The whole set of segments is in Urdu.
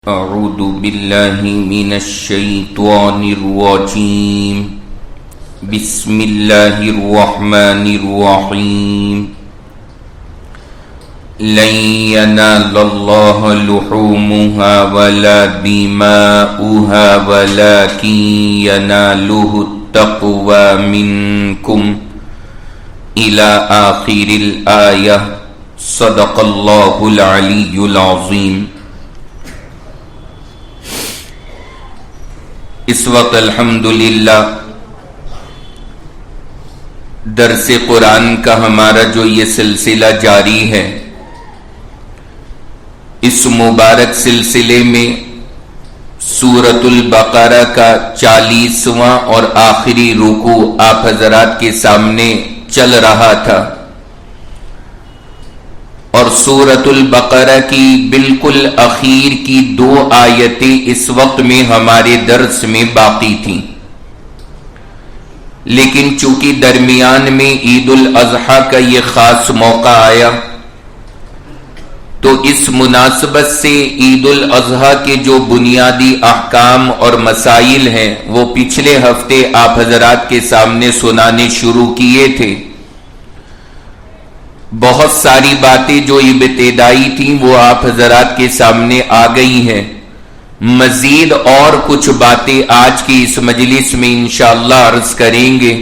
أعوذ بالله من الشيطان الرجيم بسم الله الرحمن الرحيم لن ينال الله لحومها ولا دماؤها ولكن يناله التقوى منكم إلى آخر الآية صدق الله العلي العظيم۔ اس وقت الحمدللہ درس قرآن کا ہمارا جو یہ سلسلہ جاری ہے، اس مبارک سلسلے میں سورۃ البقرہ کا 40واں اور آخری رکوع آپ حضرات کے سامنے چل رہا تھا، اور سورۃ البقرہ کی بالکل اخیر کی 2 آیتیں اس وقت میں ہمارے درس میں باقی تھیں، لیکن چونکہ درمیان میں عید الاضحیٰ کا یہ خاص موقع آیا، تو اس مناسبت سے عید الاضحیٰ کے جو بنیادی احکام اور مسائل ہیں وہ پچھلے ہفتے آپ حضرات کے سامنے سنانے شروع کیے تھے۔ بہت ساری باتیں جو ابتدائی تھیں وہ آپ حضرات کے سامنے آ گئی ہیں، مزید اور کچھ باتیں آج کی اس مجلس میں انشاءاللہ عرض کریں گے۔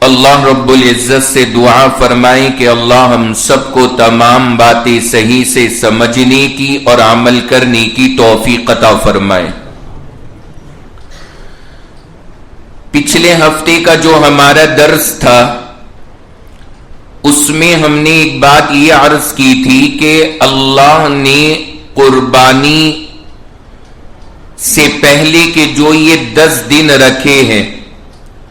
اللہ رب العزت سے دعا فرمائیں کہ اللہ ہم سب کو تمام باتیں صحیح سے سمجھنے کی اور عمل کرنے کی توفیق عطا فرمائے۔ پچھلے ہفتے کا جو ہمارا درس تھا، اس میں ہم نے ایک بات یہ عرض کی تھی کہ اللہ نے قربانی سے پہلے کے جو یہ 10 دن رکھے ہیں،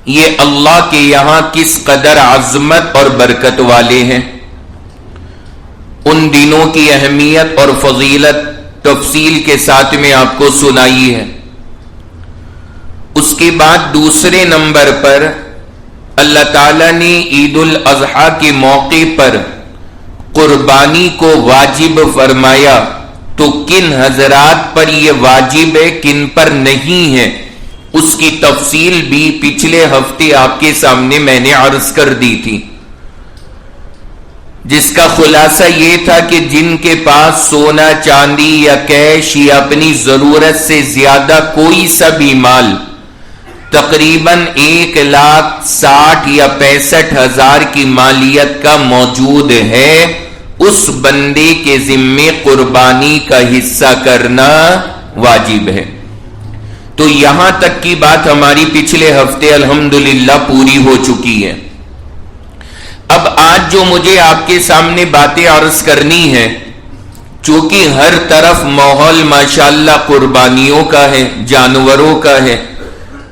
یہ اللہ کے یہاں کس قدر عظمت اور برکت والے ہیں۔ ان دنوں کی اہمیت اور فضیلت تفصیل کے ساتھ میں آپ کو سنائی ہے۔ اس کے بعد دوسرے نمبر پر اللہ تعالیٰ نے عید الاضحیٰ کے موقع پر قربانی کو واجب فرمایا، تو کن حضرات پر یہ واجب ہے، کن پر نہیں ہے، اس کی تفصیل بھی پچھلے ہفتے آپ کے سامنے میں نے عرض کر دی تھی، جس کا خلاصہ یہ تھا کہ جن کے پاس سونا چاندی یا کیش یا اپنی ضرورت سے زیادہ کوئی سا بھی مال تقریباً 1,60,000 یا 65,000 کی مالیت کا موجود ہے، اس بندے کے ذمے قربانی کا حصہ کرنا واجب ہے۔ تو یہاں تک کی بات ہماری پچھلے ہفتے الحمدللہ پوری ہو چکی ہے۔ اب آج جو مجھے آپ کے سامنے باتیں عرض کرنی ہے، چونکہ ہر طرف ماحول ماشاءاللہ قربانیوں کا ہے، جانوروں کا ہے،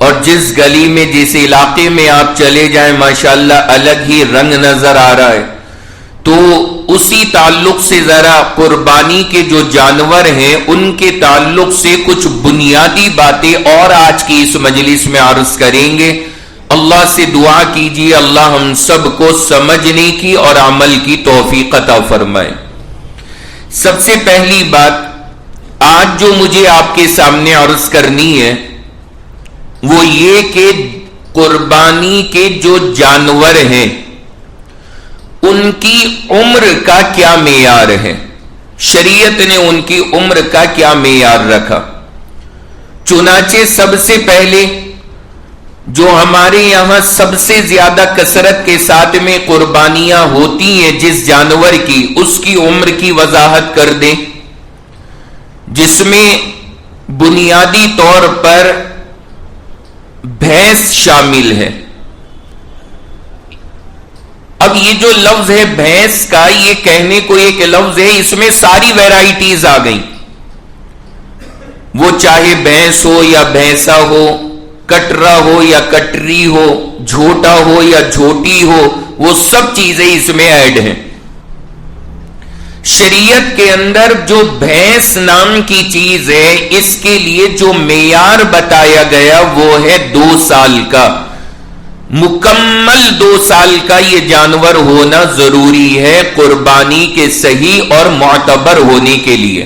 اور جس گلی میں جس علاقے میں آپ چلے جائیں ماشاءاللہ الگ ہی رنگ نظر آ رہا ہے، تو اسی تعلق سے ذرا قربانی کے جو جانور ہیں ان کے تعلق سے کچھ بنیادی باتیں اور آج کی اس مجلس میں عرض کریں گے۔ اللہ سے دعا کیجیے اللہ ہم سب کو سمجھنے کی اور عمل کی توفیق عطا فرمائے۔ سب سے پہلی بات آج جو مجھے آپ کے سامنے عرض کرنی ہے وہ یہ کہ قربانی کے جو جانور ہیں ان کی عمر کا کیا معیار ہے، شریعت نے ان کی عمر کا کیا معیار رکھا۔ چنانچہ سب سے پہلے جو ہمارے یہاں سب سے زیادہ کثرت کے ساتھ میں قربانیاں ہوتی ہیں جس جانور کی، اس کی عمر کی وضاحت کر دیں، جس میں بنیادی طور پر بھینس شامل ہے۔ اب یہ جو لفظ ہے بھینس کا، یہ کہنے کو ایک لفظ ہے، اس میں ساری ویرائٹیز آ گئیں، وہ چاہے بھینس ہو یا بھینسا ہو، کٹرا ہو یا کٹری ہو، جھوٹا ہو یا جھوٹی ہو، وہ سب چیزیں اس میں ایڈ ہیں۔ شریعت کے اندر جو بھینس نام کی چیز ہے، اس کے لیے جو معیار بتایا گیا وہ ہے 2 سال کا، مکمل 2 سال کا یہ جانور ہونا ضروری ہے قربانی کے صحیح اور معتبر ہونے کے لیے،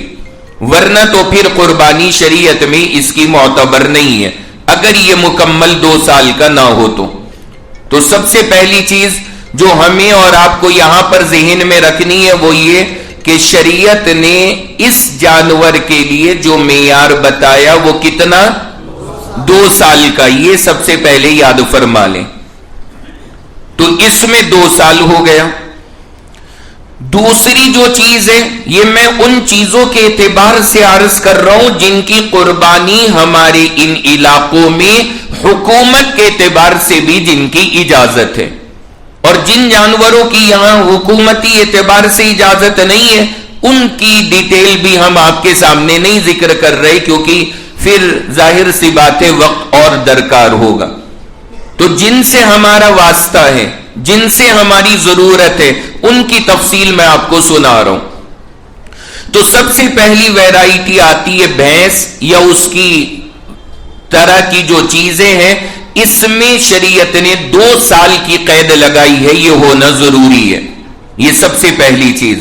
ورنہ تو پھر قربانی شریعت میں اس کی معتبر نہیں ہے اگر یہ مکمل 2 سال کا نہ ہو تو سب سے پہلی چیز جو ہمیں اور آپ کو یہاں پر ذہن میں رکھنی ہے وہ یہ کہ شریعت نے اس جانور کے لیے جو معیار بتایا وہ کتنا 2 سال کا، یہ سب سے پہلے یاد فرما لیں. تو اس میں 2 سال ہو گیا. دوسری جو چیز ہے یہ میں ان چیزوں کے اعتبار سے عرض کر رہا ہوں جن کی قربانی ہمارے ان علاقوں میں حکومت کے اعتبار سے بھی جن کی اجازت ہے، اور جن جانوروں کی یہاں حکومتی اعتبار سے اجازت نہیں ہے ان کی ڈیٹیل بھی ہم آپ کے سامنے نہیں ذکر کر رہے کیونکہ پھر ظاہر سی بات ہے وقت اور درکار ہوگا. تو جن سے ہمارا واسطہ ہے، جن سے ہماری ضرورت ہے، ان کی تفصیل میں آپ کو سنا رہا ہوں. تو سب سے پہلی ویرائٹی آتی ہے بھینس یا اس کی طرح کی جو چیزیں ہیں، اس میں شریعت نے 2 سال کی قید لگائی ہے، یہ ہونا ضروری ہے. یہ سب سے پہلی چیز.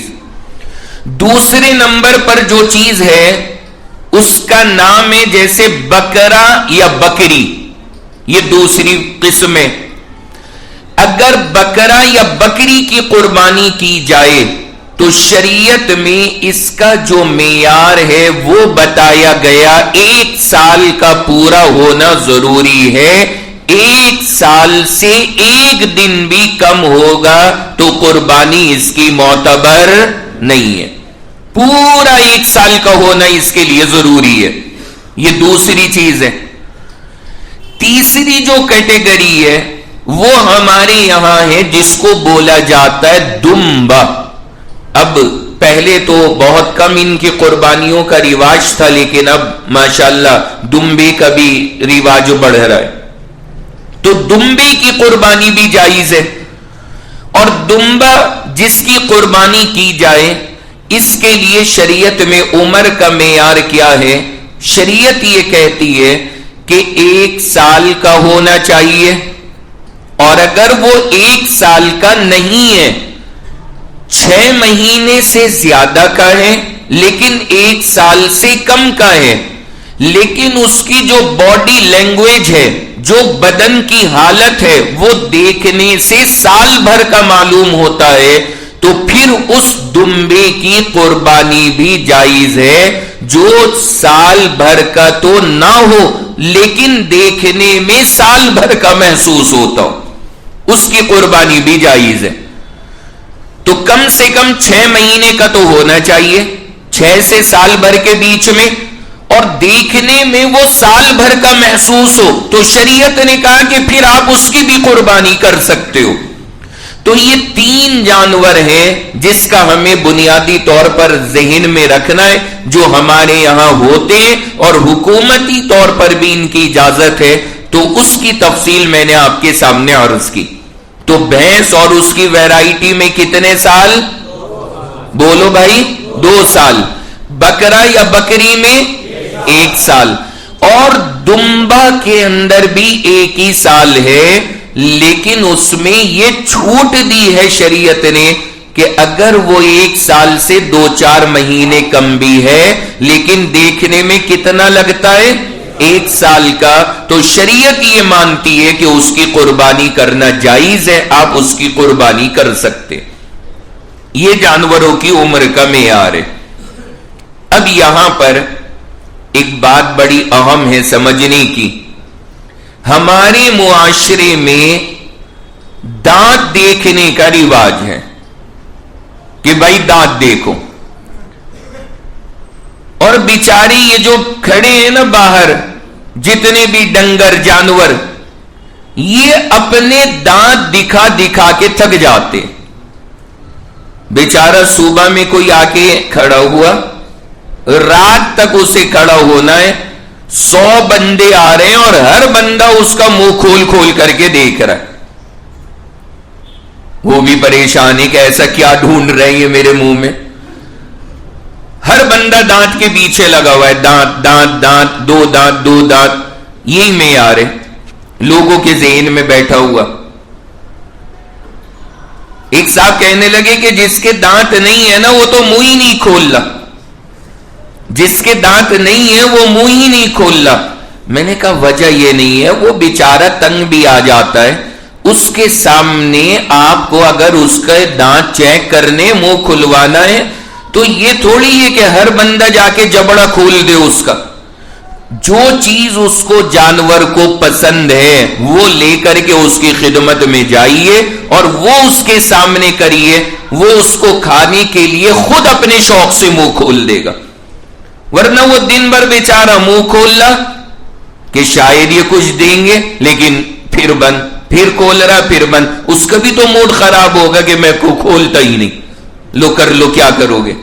دوسرے نمبر پر جو چیز ہے اس کا نام ہے جیسے بکرا یا بکری، یہ دوسری قسم ہے. اگر بکرا یا بکری کی قربانی کی جائے تو شریعت میں اس کا جو معیار ہے وہ بتایا گیا 1 سال کا پورا ہونا ضروری ہے. 1 سال سے 1 دن بھی کم ہوگا تو قربانی اس کی معتبر نہیں ہے. پورا 1 سال کا ہونا اس کے لیے ضروری ہے. یہ دوسری چیز ہے. تیسری جو کیٹیگری ہے وہ ہمارے یہاں ہے جس کو بولا جاتا ہے دمبا. اب پہلے تو بہت کم ان کی قربانیوں کا رواج تھا لیکن اب ماشاءاللہ دمبے کا بھی رواج بڑھ رہا ہے. تو دمبے کی قربانی بھی جائز ہے. اور دمبا جس کی قربانی کی جائے اس کے لیے شریعت میں عمر کا معیار کیا ہے؟ شریعت یہ کہتی ہے کہ 1 سال کا ہونا چاہیے، اور اگر وہ 1 سال کا نہیں ہے، 6 مہینے سے زیادہ کا ہے لیکن 1 سال سے کم کا ہے، لیکن اس کی جو باڈی لینگویج ہے، جو بدن کی حالت ہے وہ دیکھنے سے سال بھر کا معلوم ہوتا ہے، تو پھر اس دمبے کی قربانی بھی جائز ہے. جو سال بھر کا تو نہ ہو لیکن دیکھنے میں سال بھر کا محسوس ہوتا ہو، اس کی قربانی بھی جائز ہے. تو کم سے کم 6 مہینے کا تو ہونا چاہیے، 6 سے سال بھر کے بیچ میں، اور دیکھنے میں وہ سال بھر کا محسوس ہو تو شریعت نے کہا کہ پھر آپ اس کی بھی قربانی کر سکتے ہو. تو یہ 3 جانور ہیں جس کا ہمیں بنیادی طور پر ذہن میں رکھنا ہے جو ہمارے یہاں ہوتے ہیں اور حکومتی طور پر بھی ان کی اجازت ہے. تو اس کی تفصیل میں نے آپ کے سامنے عرض کی. تو بھینس اور اس کی ویرائٹی میں کتنے سال؟ بولو بھائی 2 سال. بکرا یا بکری میں 1 سال. اور دمبا کے اندر بھی 1 ہی سال ہے، لیکن اس میں یہ چھوٹ دی ہے شریعت نے کہ اگر وہ 1 سال سے 2-4 مہینے کم بھی ہے لیکن دیکھنے میں کتنا لگتا ہے 1 سال کا، تو شریعت یہ مانتی ہے کہ اس کی قربانی کرنا جائز ہے، آپ اس کی قربانی کر سکتے. یہ جانوروں کی عمر کا معیار ہے. اب یہاں پر ایک بات بڑی اہم ہے سمجھنے کی. ہمارے معاشرے میں دانت دیکھنے کا رواج ہے کہ بھائی دانت دیکھو، اور بیچارے یہ جو کھڑے ہیں نا باہر جتنے بھی ڈنگر جانور، یہ اپنے دانت دکھا دکھا کے تھک جاتے. بیچارہ صبح میں کوئی آ کے کھڑا ہوا، رات تک اسے کھڑا ہونا ہے، 100 بندے آ رہے ہیں اور ہر بندہ اس کا منہ کھول کھول کر کے دیکھ رہا ہے. وہ بھی پریشان ہے کہ ایسا کیا ڈھونڈ رہے ہیں میرے منہ میں. ہر بندہ دانت کے پیچھے لگا ہوا ہے، دانت دانت دانت، 2 دانت 2 دانت، یہی معیار ہے لوگوں کے ذہن میں بیٹھا ہوا. ایک صاحب کہنے لگے کہ جس کے دانت نہیں ہے نا وہ تو منہ ہی نہیں کھول رہا. جس کے دانت نہیں ہے وہ منہ ہی نہیں کھول رہا. میں نے کہا وجہ یہ نہیں ہے, وہ بیچارہ تنگ بھی آ جاتا ہے, اس کے سامنے آپ کو اگر اس کا دانت چیک کرنے, منہ کھلوانا ہے, تو یہ تھوڑی ہے کہ ہر بندہ جا کے جبڑا کھول دے اس کا. جو چیز اس کو جانور کو پسند ہے وہ لے کر کے اس کی خدمت میں جائیے اور وہ اس کے سامنے کریے, وہ اس کو کھانے کے لیے خود اپنے شوق سے منہ کھول دے گا. ورنہ وہ دن بھر بیچارہ منہ کھول رہا کہ شاید یہ کچھ دیں گے, لیکن پھر بند, پھر کھول رہا, پھر بند. اس کا بھی تو موڈ خراب ہوگا کہ میں کو کھولتا ہی نہیں, لو کر لو کیا کرو گے.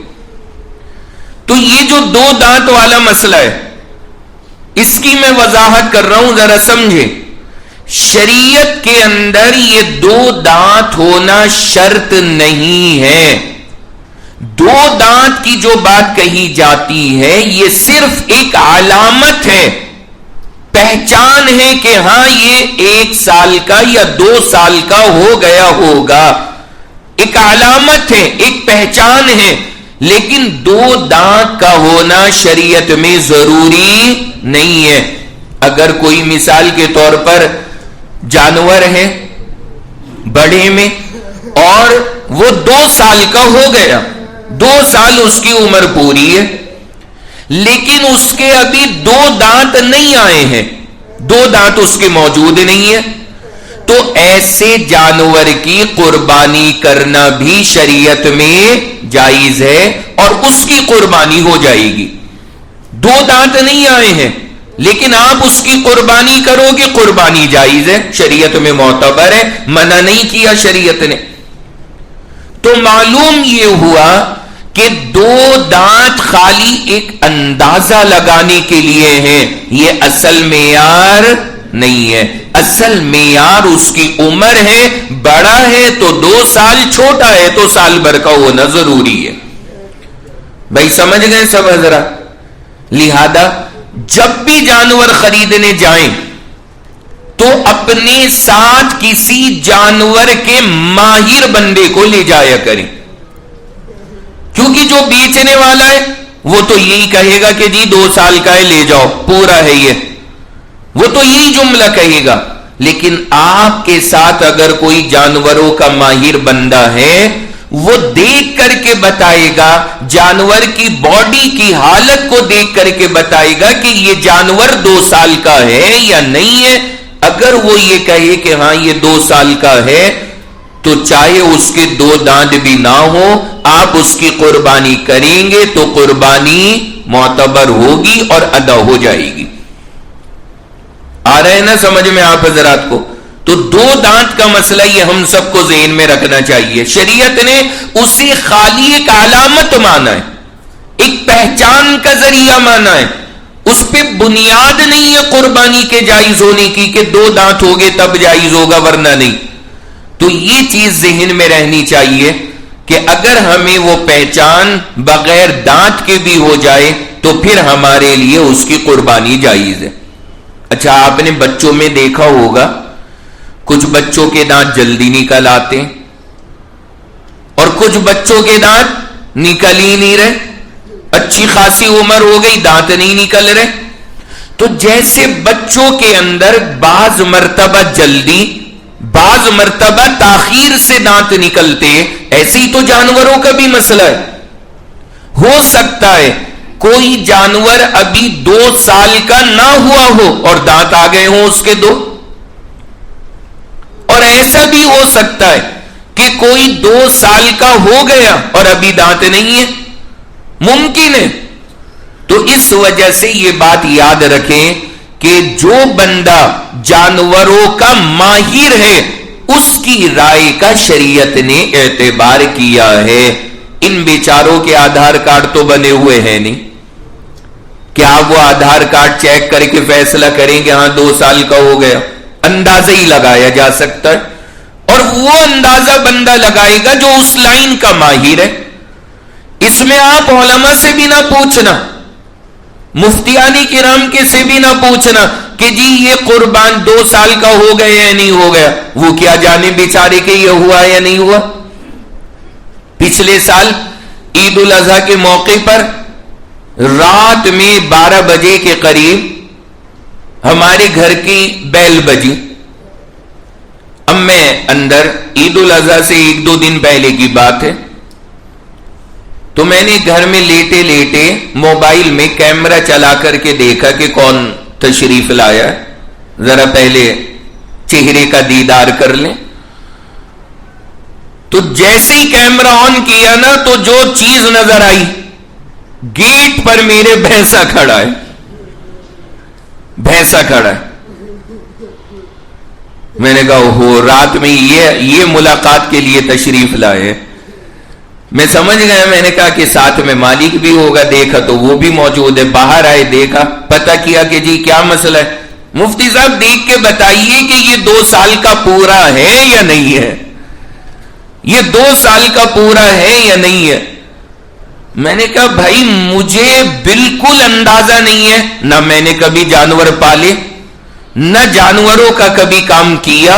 تو یہ جو دو دانت والا مسئلہ ہے, اس کی میں وضاحت کر رہا ہوں, ذرا سمجھے. شریعت کے اندر یہ دو دانت ہونا شرط نہیں ہے. دو دانت کی جو بات کہی جاتی ہے یہ صرف ایک علامت ہے, پہچان ہے کہ ہاں یہ 1 سال کا یا 2 سال کا ہو گیا ہوگا. ایک علامت ہے, ایک پہچان ہے, لیکن دو دانت کا ہونا شریعت میں ضروری نہیں ہے. اگر کوئی مثال کے طور پر جانور ہے بڑے میں اور وہ 2 سال کا ہو گیا, 2 سال اس کی عمر پوری ہے, لیکن اس کے ابھی 2 دانت نہیں آئے ہیں, 2 دانت اس کے موجود نہیں ہے, تو ایسے جانور کی قربانی کرنا بھی شریعت میں جائز ہے اور اس کی قربانی ہو جائے گی. 2 دانت نہیں آئے ہیں لیکن آپ اس کی قربانی کرو گے, قربانی جائز ہے, شریعت میں معتبر ہے, منع نہیں کیا شریعت نے. تو معلوم یہ ہوا کہ 2 دانت خالی ایک اندازہ لگانے کے لیے ہیں, یہ اصل معیار نہیں ہے. اصل معیار اس کی عمر ہے, بڑا ہے تو 2 سال, چھوٹا ہے تو سال بھر کا ہونا ضروری ہے. بھائی سمجھ گئے سب حضرات؟ لہذا جب بھی جانور خریدنے جائیں تو اپنے ساتھ کسی جانور کے ماہر بندے کو لے جایا کریں, کیونکہ جو بیچنے والا ہے وہ تو یہی کہے گا کہ جی 2 سال کا ہے, لے جاؤ, پورا ہے یہ, وہ تو یہی جملہ کہے گا. لیکن آپ کے ساتھ اگر کوئی جانوروں کا ماہر بندہ ہے, وہ دیکھ کر کے بتائے گا, جانور کی باڈی کی حالت کو دیکھ کر کے بتائے گا کہ یہ جانور 2 سال کا ہے یا نہیں ہے. اگر وہ یہ کہے کہ ہاں یہ 2 سال کا ہے, تو چاہے اس کے 2 دانت بھی نہ ہو, آپ اس کی قربانی کریں گے تو قربانی معتبر ہوگی اور ادا ہو جائے گی. آ رہے نا سمجھ میں آپ حضرات کو؟ تو 2 دانت کا مسئلہ یہ ہم سب کو ذہن میں رکھنا چاہیے. شریعت نے اسے خالی ایک علامت مانا ہے, ایک پہچان کا ذریعہ مانا ہے, اس پہ بنیاد نہیں ہے قربانی کے جائز ہونے کی کہ 2 دانت ہوگے تب جائز ہوگا ورنہ نہیں. تو یہ چیز ذہن میں رہنی چاہیے کہ اگر ہمیں وہ پہچان بغیر دانت کے بھی ہو جائے تو پھر ہمارے لیے اس کی قربانی جائز ہے. اچھا, آپ نے بچوں میں دیکھا ہوگا کچھ بچوں کے دانت جلدی نکل آتے ہیں اور کچھ بچوں کے دانت نکل ہی نہیں رہے, اچھی خاصی عمر ہو گئی دانت نہیں نکل رہے. تو جیسے بچوں کے اندر بعض مرتبہ جلدی, بعض مرتبہ تاخیر سے دانت نکلتے, ایسے ہی تو جانوروں کا بھی مسئلہ ہے. ہو سکتا ہے کوئی جانور ابھی 2 سال کا نہ ہوا ہو اور دانت آ گئے ہوں اس کے 2, اور ایسا بھی ہو سکتا ہے کہ کوئی 2 سال کا ہو گیا اور ابھی دانت نہیں ہے, ممکن ہے. تو اس وجہ سے یہ بات یاد رکھیں کہ جو بندہ جانوروں کا ماہر ہے اس کی رائے کا شریعت نے اعتبار کیا ہے. ان بیچاروں کے آدھار کارڈ تو بنے ہوئے ہیں نہیں, کیا وہ آدھار کارڈ چیک کر کے فیصلہ کریں کہ ہاں 2 سال کا ہو گیا؟ اندازہ ہی لگایا جا سکتا ہے, اور وہ اندازہ بندہ لگائے گا جو اس لائن کا ماہر ہے. اس میں آپ علماء سے بھی نہ پوچھنا, مفتیان کرام کے سے بھی نہ پوچھنا کہ جی یہ قربان 2 سال کا ہو گیا یا نہیں ہو گیا, وہ کیا جانے بیچارے کہ یہ ہوا یا نہیں ہوا. پچھلے سال عید الاضحیٰ کے موقع پر رات میں 12 بجے کے قریب ہمارے گھر کی بیل بجی. اب میں اندر، عید الاضحیٰ سے 1-2 دن پہلے کی بات ہے، تو میں نے گھر میں لیٹے لیٹے موبائل میں کیمرہ چلا کر کے دیکھا کہ کون تشریف لایا ہے، ذرا پہلے چہرے کا دیدار کر لیں. تو جیسے ہی کیمرہ آن کیا نا تو جو چیز نظر آئی، گیٹ پر میرے بھینسا کھڑا ہے. میں نے کہا اوہو، رات میں یہ ملاقات کے لیے تشریف لائے. میں سمجھ گیا، میں نے کہا کہ ساتھ میں مالک بھی ہوگا. دیکھا تو وہ بھی موجود ہے. باہر آئے، دیکھا، پتہ کیا کہ جی کیا مسئلہ ہے. مفتی صاحب دیکھ کے بتائیے کہ یہ 2 سال کا پورا ہے یا نہیں ہے، یہ 2 سال کا پورا ہے یا نہیں ہے. میں نے کہا بھائی مجھے بالکل اندازہ نہیں ہے، نہ میں نے کبھی جانور پالے، نہ جانوروں کا کبھی کام کیا،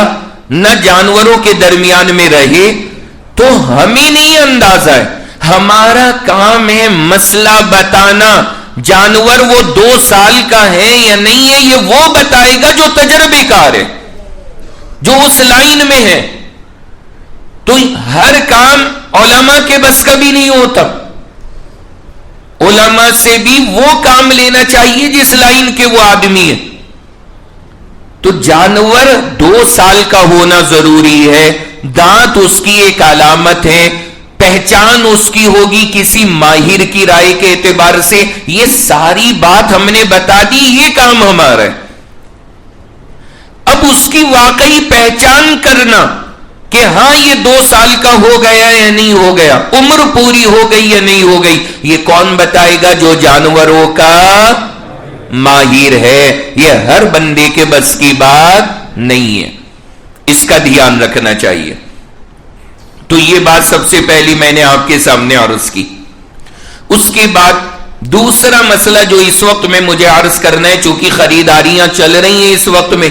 نہ جانوروں کے درمیان میں رہے، تو ہمیں نہیں اندازہ ہے. ہمارا کام ہے مسئلہ بتانا. جانور وہ 2 سال کا ہے یا نہیں ہے، یہ وہ بتائے گا جو تجربے کار ہے، جو اس لائن میں ہے. تو ہر کام علماء کے بس کا بھی نہیں ہوتا. علماء سے بھی وہ کام لینا چاہیے جس لائن کے وہ آدمی ہے. تو جانور 2 سال کا ہونا ضروری ہے. دانت اس کی ایک علامت ہے، پہچان اس کی ہوگی کسی ماہر کی رائے کے اعتبار سے. یہ ساری بات ہم نے بتا دی، یہ کام ہمارا ہے. اب اس کی واقعی پہچان کرنا کہ ہاں یہ 2 سال کا ہو گیا یا نہیں ہو گیا، عمر پوری ہو گئی یا نہیں ہو گئی، یہ کون بتائے گا؟ جو جانوروں کا ماہر ہے. یہ ہر بندے کے بس کی بات نہیں ہے، اس کا دھیان رکھنا چاہیے. تو یہ بات سب سے پہلی میں نے آپ کے سامنے عرض کی. اس کے بعد دوسرا مسئلہ جو اس وقت میں مجھے عرض کرنا ہے، چونکہ خریداریاں چل رہی ہیں اس وقت میں،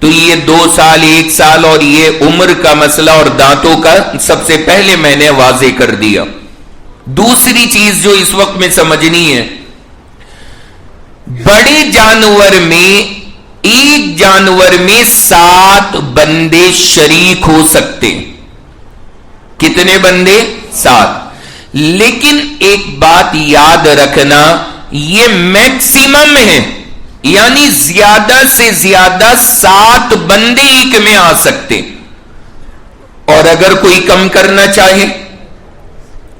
تو یہ 2 سال 1 سال اور یہ عمر کا مسئلہ اور دانتوں کا سب سے پہلے میں نے واضح کر دیا. دوسری چیز جو اس وقت میں سمجھنی ہے، بڑے جانور میں ایک جانور میں 7 بندے شریک ہو سکتے. کتنے بندے؟ 7. لیکن ایک بات یاد رکھنا، یہ میکسیمم ہے، یعنی زیادہ سے زیادہ 7 بندے ایک میں آ سکتے. اور اگر کوئی کم کرنا چاہے،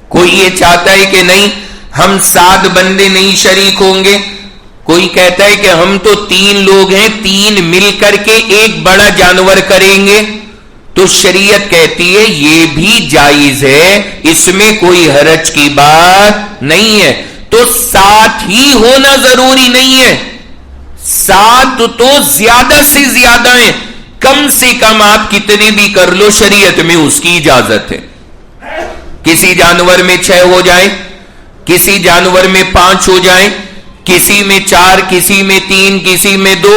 کوئی یہ چاہتا ہے کہ نہیں ہم 7 بندے نہیں شریک ہوں گے، کوئی کہتا ہے کہ ہم تو 3 لوگ ہیں، 3 مل کر کے ایک بڑا جانور کریں گے، تو شریعت کہتی ہے یہ بھی جائز ہے، اس میں کوئی حرج کی بات نہیں ہے. تو 7 ہی ہونا ضروری نہیں ہے، 7 تو زیادہ سے زیادہ ہیں. کم سے کم آپ کتنے بھی کر لو، شریعت میں اس کی اجازت ہے. کسی جانور میں 6 ہو جائیں، کسی جانور میں 5 ہو جائیں، کسی میں 4، کسی میں 3، کسی میں 2،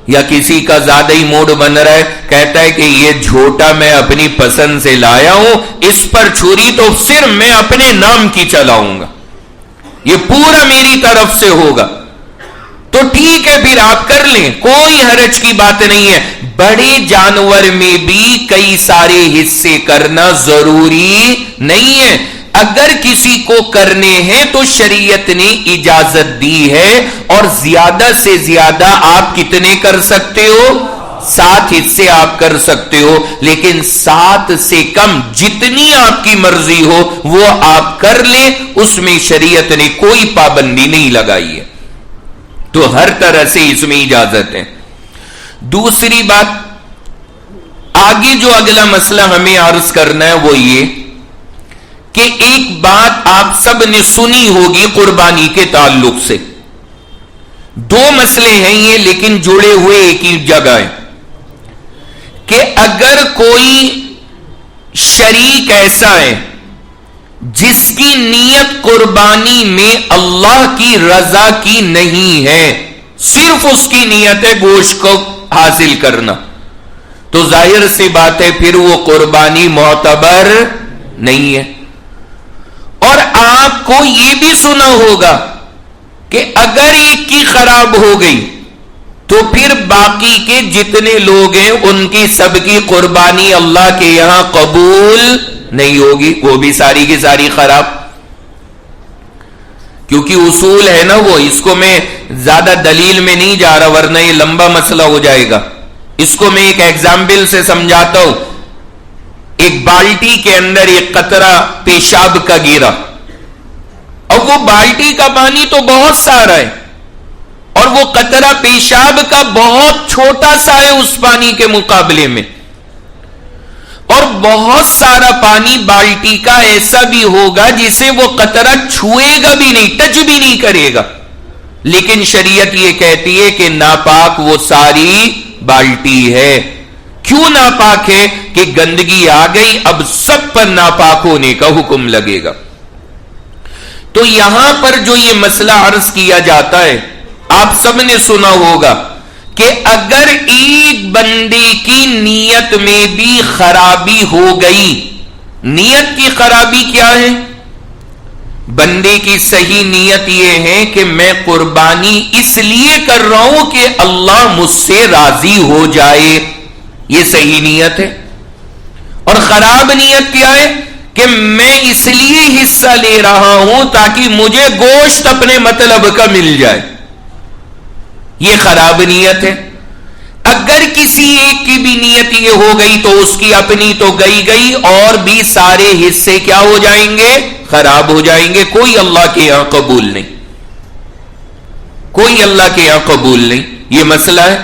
یا کسی کا زیادہ ہی موڈ بن رہا ہے، کہتا ہے کہ یہ جھوٹا میں اپنی پسند سے لایا ہوں، اس پر چھری تو صرف میں اپنے نام کی چلاؤں گا، یہ پورا میری طرف سے ہوگا، تو ٹھیک ہے پھر آپ کر لیں، کوئی حرج کی بات نہیں ہے. بڑے جانور میں بھی کئی سارے حصے کرنا ضروری نہیں ہے. اگر کسی کو کرنے ہیں تو شریعت نے اجازت دی ہے. اور زیادہ سے زیادہ آپ کتنے کر سکتے ہو؟ 7 حصے آپ کر سکتے ہو. لیکن 7 سے کم جتنی آپ کی مرضی ہو وہ آپ کر لیں، اس میں شریعت نے کوئی پابندی نہیں لگائی ہے. تو ہر طرح سے اس میں اجازت ہے. دوسری بات، آگے جو اگلا مسئلہ ہمیں عرض کرنا ہے وہ یہ کہ ایک بات آپ سب نے سنی ہوگی قربانی کے تعلق سے. 2 مسئلے ہیں یہ، لیکن جڑے ہوئے ایک ہی جگہ ہے کہ اگر کوئی شریک ایسا ہے جس کی نیت قربانی میں اللہ کی رضا کی نہیں ہے، صرف اس کی نیت ہے گوشت کو حاصل کرنا، تو ظاہر سی بات ہے پھر وہ قربانی معتبر نہیں ہے. اور آپ کو یہ بھی سنا ہوگا کہ اگر ایک کی خراب ہو گئی تو پھر باقی کے جتنے لوگ ہیں ان کی سب کی قربانی اللہ کے یہاں قبول نہیں ہوگی، وہ بھی ساری کی ساری خراب. کیونکہ اصول ہے نا وہ، اس کو میں زیادہ دلیل میں نہیں جا رہا ورنہ یہ لمبا مسئلہ ہو جائے گا. اس کو میں ایک ایگزامپل سے سمجھاتا ہوں. ایک بالٹی کے اندر ایک قطرہ پیشاب کا گرا، اور وہ بالٹی کا پانی تو بہت سارا ہے اور وہ قطرہ پیشاب کا بہت چھوٹا سا ہے اس پانی کے مقابلے میں، اور بہت سارا پانی بالٹی کا ایسا بھی ہوگا جسے وہ قطرہ چھوئے گا بھی نہیں، ٹچ بھی نہیں کرے گا. لیکن شریعت یہ کہتی ہے کہ ناپاک وہ ساری بالٹی ہے. کیوں ناپاک ہے؟ کہ گندگی آ گئی، اب سب پر ناپاک ہونے کا حکم لگے گا. تو یہاں پر جو یہ مسئلہ عرض کیا جاتا ہے، آپ سب نے سنا ہوگا کہ اگر ایک بندے کی نیت میں بھی خرابی ہو گئی، نیت کی خرابی کیا ہے؟ بندے کی صحیح نیت یہ ہے کہ میں قربانی اس لیے کر رہا ہوں کہ اللہ مجھ سے راضی ہو جائے، یہ صحیح نیت ہے. اور خراب نیت کیا ہے؟ کہ میں اس لیے حصہ لے رہا ہوں تاکہ مجھے گوشت اپنے مطلب کا مل جائے، یہ خراب نیت ہے. اگر کسی ایک کی بھی نیت یہ ہو گئی تو اس کی اپنی تو گئی اور بھی سارے حصے کیا ہو جائیں گے؟ خراب ہو جائیں گے. کوئی اللہ کے یہاں قبول نہیں، کوئی اللہ کے یہاں قبول نہیں. یہ مسئلہ ہے.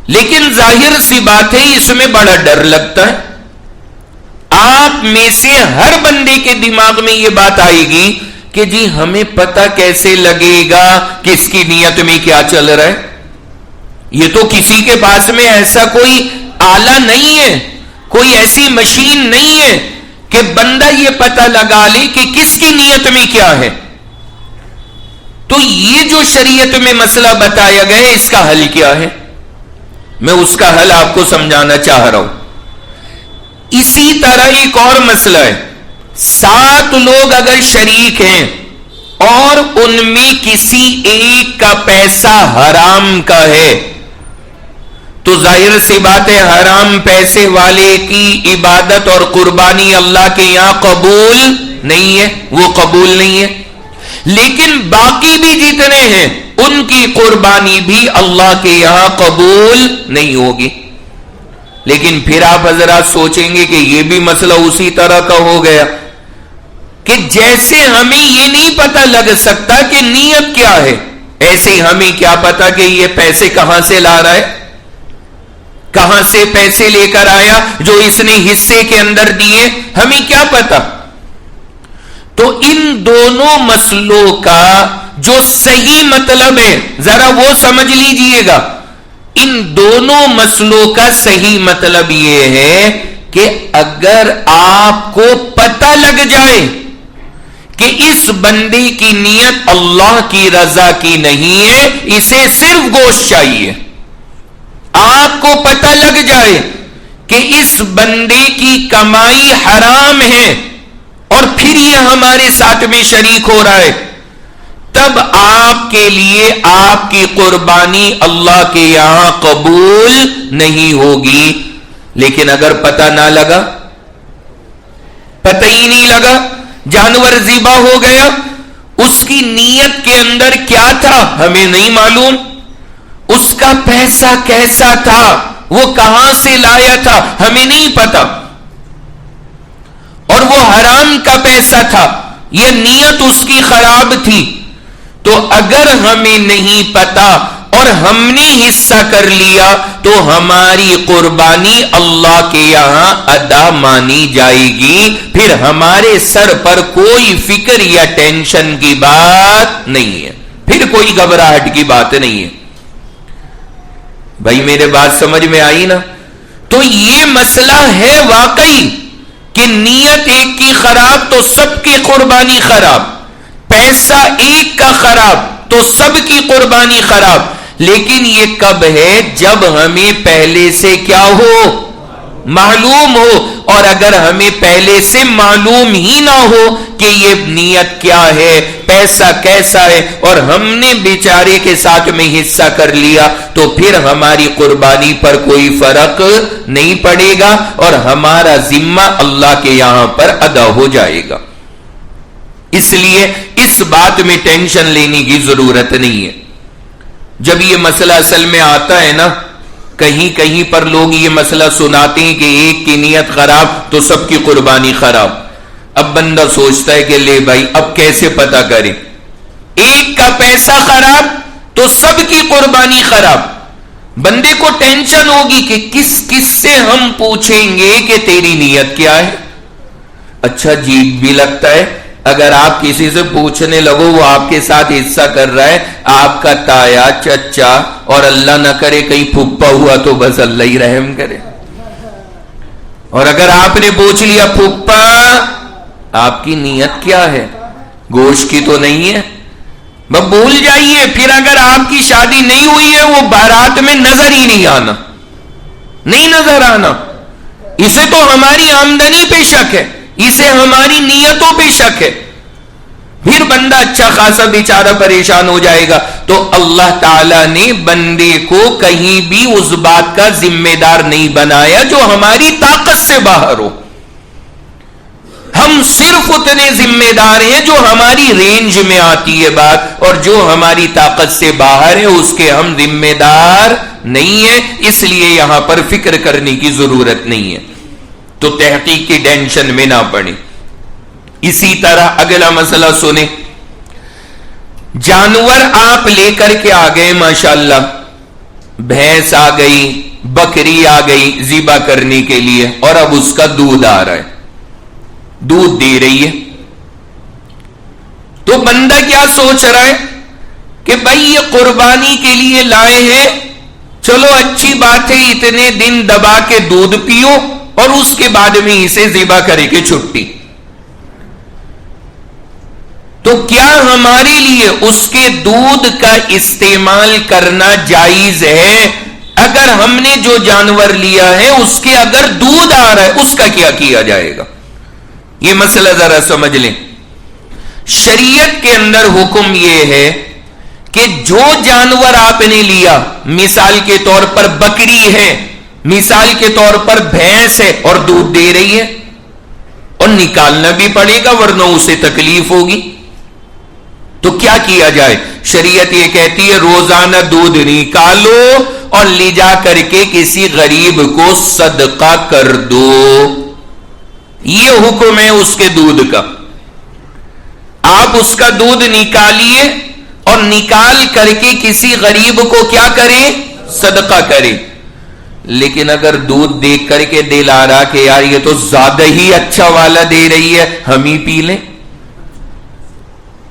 لیکن ظاہر سی بات ہے اس میں بڑا ڈر لگتا ہے. آپ میں سے ہر بندے کے دماغ میں یہ بات آئے گی کہ جی ہمیں پتہ کیسے لگے گا کس کی نیت میں کیا چل رہا ہے؟ یہ تو کسی کے پاس میں ایسا کوئی آلہ نہیں ہے، کوئی ایسی مشین نہیں ہے کہ بندہ یہ پتہ لگا لے کہ کس کی نیت میں کیا ہے. تو یہ جو شریعت میں مسئلہ بتایا گیا ہے، اس کا حل کیا ہے؟ میں اس کا حل آپ کو سمجھانا چاہ رہا ہوں. اسی طرح ایک اور مسئلہ ہے. 7 لوگ اگر شریک ہیں اور ان میں کسی ایک کا پیسہ حرام کا ہے تو ظاہر سی بات ہے حرام پیسے والے کی عبادت اور قربانی اللہ کے یہاں قبول نہیں ہے، وہ قبول نہیں ہے. لیکن باقی بھی جتنے ہیں ان کی قربانی بھی اللہ کے یہاں قبول نہیں ہوگی. لیکن پھر آپ حضرات سوچیں گے کہ یہ بھی مسئلہ اسی طرح کا ہو گیا کہ جیسے ہمیں یہ نہیں پتہ لگ سکتا کہ نیت کیا ہے، ایسے ہمیں کیا پتا کہ یہ پیسے کہاں سے لا رہا ہے، کہاں سے پیسے لے کر آیا جو اس نے حصے کے اندر دیے، ہمیں کیا پتا. تو ان دونوں مسئلوں کا جو صحیح مطلب ہے ذرا وہ سمجھ لیجئے گا. ان دونوں مسئلوں کا صحیح مطلب یہ ہے کہ اگر آپ کو پتہ لگ جائے کہ اس بندے کی نیت اللہ کی رضا کی نہیں ہے، اسے صرف گوشت چاہیے، آپ کو پتہ لگ جائے کہ اس بندے کی کمائی حرام ہے اور پھر یہ ہمارے ساتھ میں شریک ہو رہا ہے، تب آپ کے لیے آپ کی قربانی اللہ کے یہاں قبول نہیں ہوگی. لیکن اگر پتہ نہ لگا، پتہ ہی نہیں لگا، جانور ذبح ہو گیا، اس کی نیت کے اندر کیا تھا ہمیں نہیں معلوم، اس کا پیسہ کیسا تھا، وہ کہاں سے لایا تھا ہمیں نہیں پتا، اور وہ حرام کا پیسہ تھا، یہ نیت اس کی خراب تھی. تو اگر ہمیں نہیں پتا اور ہم نے حصہ کر لیا تو ہماری قربانی اللہ کے یہاں ادا مانی جائے گی، پھر ہمارے سر پر کوئی فکر یا ٹینشن کی بات نہیں ہے، پھر کوئی گھبراہٹ کی بات نہیں ہے. بھائی میرے بات سمجھ میں آئی نا؟ تو یہ مسئلہ ہے واقعی کہ نیت ایک کی خراب تو سب کی قربانی خراب، پیسہ ایک کا خراب تو سب کی قربانی خراب. لیکن یہ کب ہے؟ جب ہمیں پہلے سے کیا ہو؟ معلوم ہو، اور اگر ہمیں پہلے سے معلوم ہی نہ ہو کہ یہ نیت کیا ہے، پیسہ کیسا ہے، اور ہم نے بیچارے کے ساتھ میں حصہ کر لیا، تو پھر ہماری قربانی پر کوئی فرق نہیں پڑے گا اور ہمارا ذمہ اللہ کے یہاں پر ادا ہو جائے گا۔ اس لیے اس بات میں ٹینشن لینے کی ضرورت نہیں ہے۔ جب یہ مسئلہ اصل میں آتا ہے نا، کہیں کہیں پر لوگ یہ مسئلہ سناتے ہیں کہ ایک کی نیت خراب تو سب کی قربانی خراب۔ اب بندہ سوچتا ہے کہ لے بھائی اب کیسے پتا کریں، ایک کا پیسہ خراب تو سب کی قربانی خراب۔ بندے کو ٹینشن ہوگی کہ کس کس سے ہم پوچھیں گے کہ تیری نیت کیا ہے۔ اچھا عجیب بھی لگتا ہے، اگر آپ کسی سے پوچھنے لگو وہ آپ کے ساتھ حصہ کر رہا ہے، آپ کا تایا، چچا، اور اللہ نہ کرے کہیں پھپھا ہوا تو بس اللہ ہی رحم کرے۔ اور اگر آپ نے پوچھ لیا پھپھا آپ کی نیت کیا ہے، گوشت کی تو نہیں ہے، بس بھول جائیے۔ پھر اگر آپ کی شادی نہیں ہوئی ہے، وہ بارات میں نظر ہی نہیں آنا، نہیں نظر آنا۔ اسے تو ہماری آمدنی پہ شک ہے، اسے ہماری نیتوں پہ شک ہے، پھر بندہ اچھا خاصا بیچارہ پریشان ہو جائے گا۔ تو اللہ تعالیٰ نے بندے کو کہیں بھی اس بات کا ذمہ دار نہیں بنایا جو ہماری طاقت سے باہر ہو۔ ہم صرف اتنے ذمہ دار ہیں جو ہماری رینج میں آتی ہے بات، اور جو ہماری طاقت سے باہر ہے اس کے ہم ذمہ دار نہیں ہیں، اس لیے یہاں پر فکر کرنے کی ضرورت نہیں ہے، تو تحقیق کی ٹینشن میں نہ پڑے۔ اسی طرح اگلا مسئلہ سنیں، جانور آپ لے کر کے آ گئے، ماشاءاللہ بھینس آ گئی، بکری آ گئی ذبح کرنے کے لیے، اور اب اس کا دودھ آ رہا ہے، دودھ دے رہی ہے، تو بندہ کیا سوچ رہا ہے کہ بھائی یہ قربانی کے لیے لائے ہیں، چلو اچھی بات ہے، اتنے دن دبا کے دودھ پیو اور اس کے بعد میں اسے ذبح کرے کے چھٹی۔ تو کیا ہمارے لیے اس کے دودھ کا استعمال کرنا جائز ہے؟ اگر ہم نے جو جانور لیا ہے اس کے اگر دودھ آ رہا ہے اس کا کیا کیا جائے گا؟ یہ مسئلہ ذرا سمجھ لیں۔ شریعت کے اندر حکم یہ ہے کہ جو جانور آپ نے لیا، مثال کے طور پر بکری ہے، مثال کے طور پر بھینس ہے، اور دودھ دے رہی ہے، اور نکالنا بھی پڑے گا ورنہ اسے تکلیف ہوگی، تو کیا کیا جائے؟ شریعت یہ کہتی ہے روزانہ دودھ نکالو اور لے جا کر کے کسی غریب کو صدقہ کر دو۔ یہ حکم ہے اس کے دودھ کا۔ آپ اس کا دودھ نکالیے اور نکال کر کے کسی غریب کو کیا کریں؟ صدقہ کریں۔ لیکن اگر دودھ دیکھ کر کے دل آ رہا کہ یار یہ تو زیادہ ہی اچھا والا دے رہی ہے، ہم ہی پی لیں،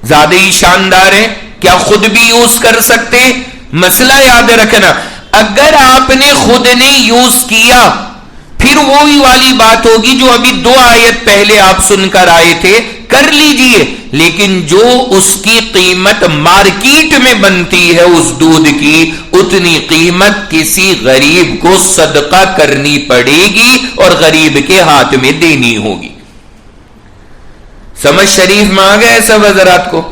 زیادہ ہی شاندار ہے، کیا خود بھی یوز کر سکتے؟ مسئلہ یاد رکھنا، اگر آپ نے خود نے یوز کیا پھر وہی والی بات ہوگی جو ابھی 2 آیت پہلے آپ سن کر آئے تھے، کر لیجئے، لیکن جو اس کی قیمت مارکیٹ میں بنتی ہے اس دودھ کی، اتنی قیمت کسی غریب کو صدقہ کرنی پڑے گی اور غریب کے ہاتھ میں دینی ہوگی۔ سمجھ شریف میں آ گیا سب حضرات کو؟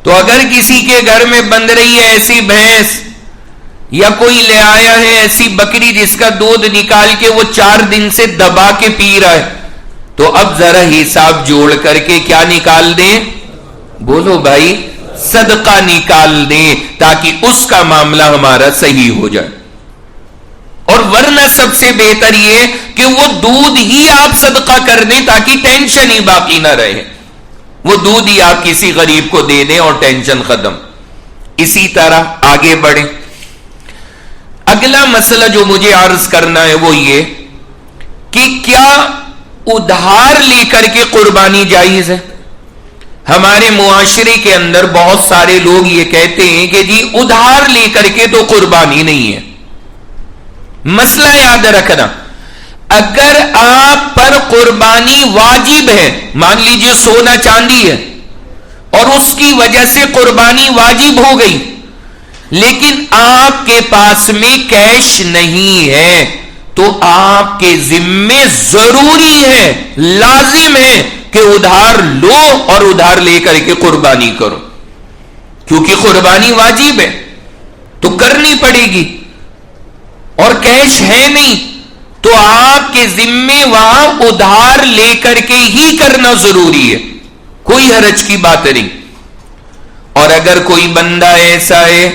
تو اگر کسی کے گھر میں بن رہی ہے ایسی بھینس، یا کوئی لے آیا ہے ایسی بکری جس کا دودھ نکال کے وہ 4 دن سے دبا کے پی رہا ہے، تو اب ذرا حساب جوڑ کر کے کیا نکال دیں؟ بولو بھائی، صدقہ نکال دیں تاکہ اس کا معاملہ ہمارا صحیح ہو جائے۔ اور ورنہ سب سے بہتر یہ کہ وہ دودھ ہی آپ صدقہ کر دیں تاکہ ٹینشن ہی باقی نہ رہے، وہ دودھ ہی آپ کسی غریب کو دے دیں اور ٹینشن ختم۔ اسی طرح آگے بڑھیں۔ اگلا مسئلہ جو مجھے عرض کرنا ہے وہ یہ کہ کیا ادھار لے کر کے قربانی جائز ہے؟ ہمارے معاشرے کے اندر بہت سارے لوگ یہ کہتے ہیں کہ جی ادھار لے کر کے تو قربانی نہیں ہے۔ مسئلہ یاد رکھنا، اگر آپ پر قربانی واجب ہے، مان لیجئے سونا چاندی ہے اور اس کی وجہ سے قربانی واجب ہو گئی، لیکن آپ کے پاس میں کیش نہیں ہے، تو آپ کے ذمے ضروری ہے، لازم ہے کہ ادھار لو اور ادھار لے کر کے قربانی کرو، کیونکہ قربانی واجب ہے تو کرنی پڑے گی، اور کیش ہے نہیں تو آپ کے ذمے وہاں ادھار لے کر کے ہی کرنا ضروری ہے، کوئی حرج کی بات نہیں۔ اور اگر کوئی بندہ ایسا ہے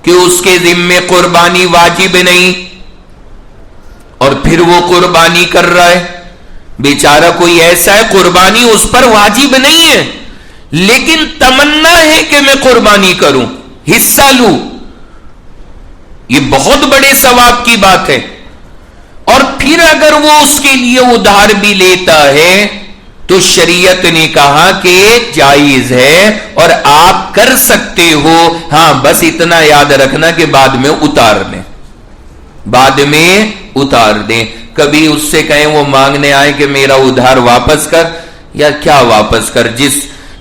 کہ اس کے ذمے قربانی واجب نہیں اور پھر وہ قربانی کر رہا ہے، بیچارہ کوئی ایسا ہے قربانی اس پر واجب نہیں ہے لیکن تمنا ہے کہ میں قربانی کروں، حصہ لوں، یہ بہت بڑے ثواب کی بات ہے۔ اور پھر اگر وہ اس کے لیے ادھار بھی لیتا ہے تو شریعت نے کہا کہ جائز ہے اور آپ کر سکتے ہو، ہاں بس اتنا یاد رکھنا کہ بعد میں اتار لیں، بعد میں اتار دیں۔ کبھی اس سے کہیں وہ مانگنے آئے کہ میرا ادھار واپس کر، یا کیا واپس کر،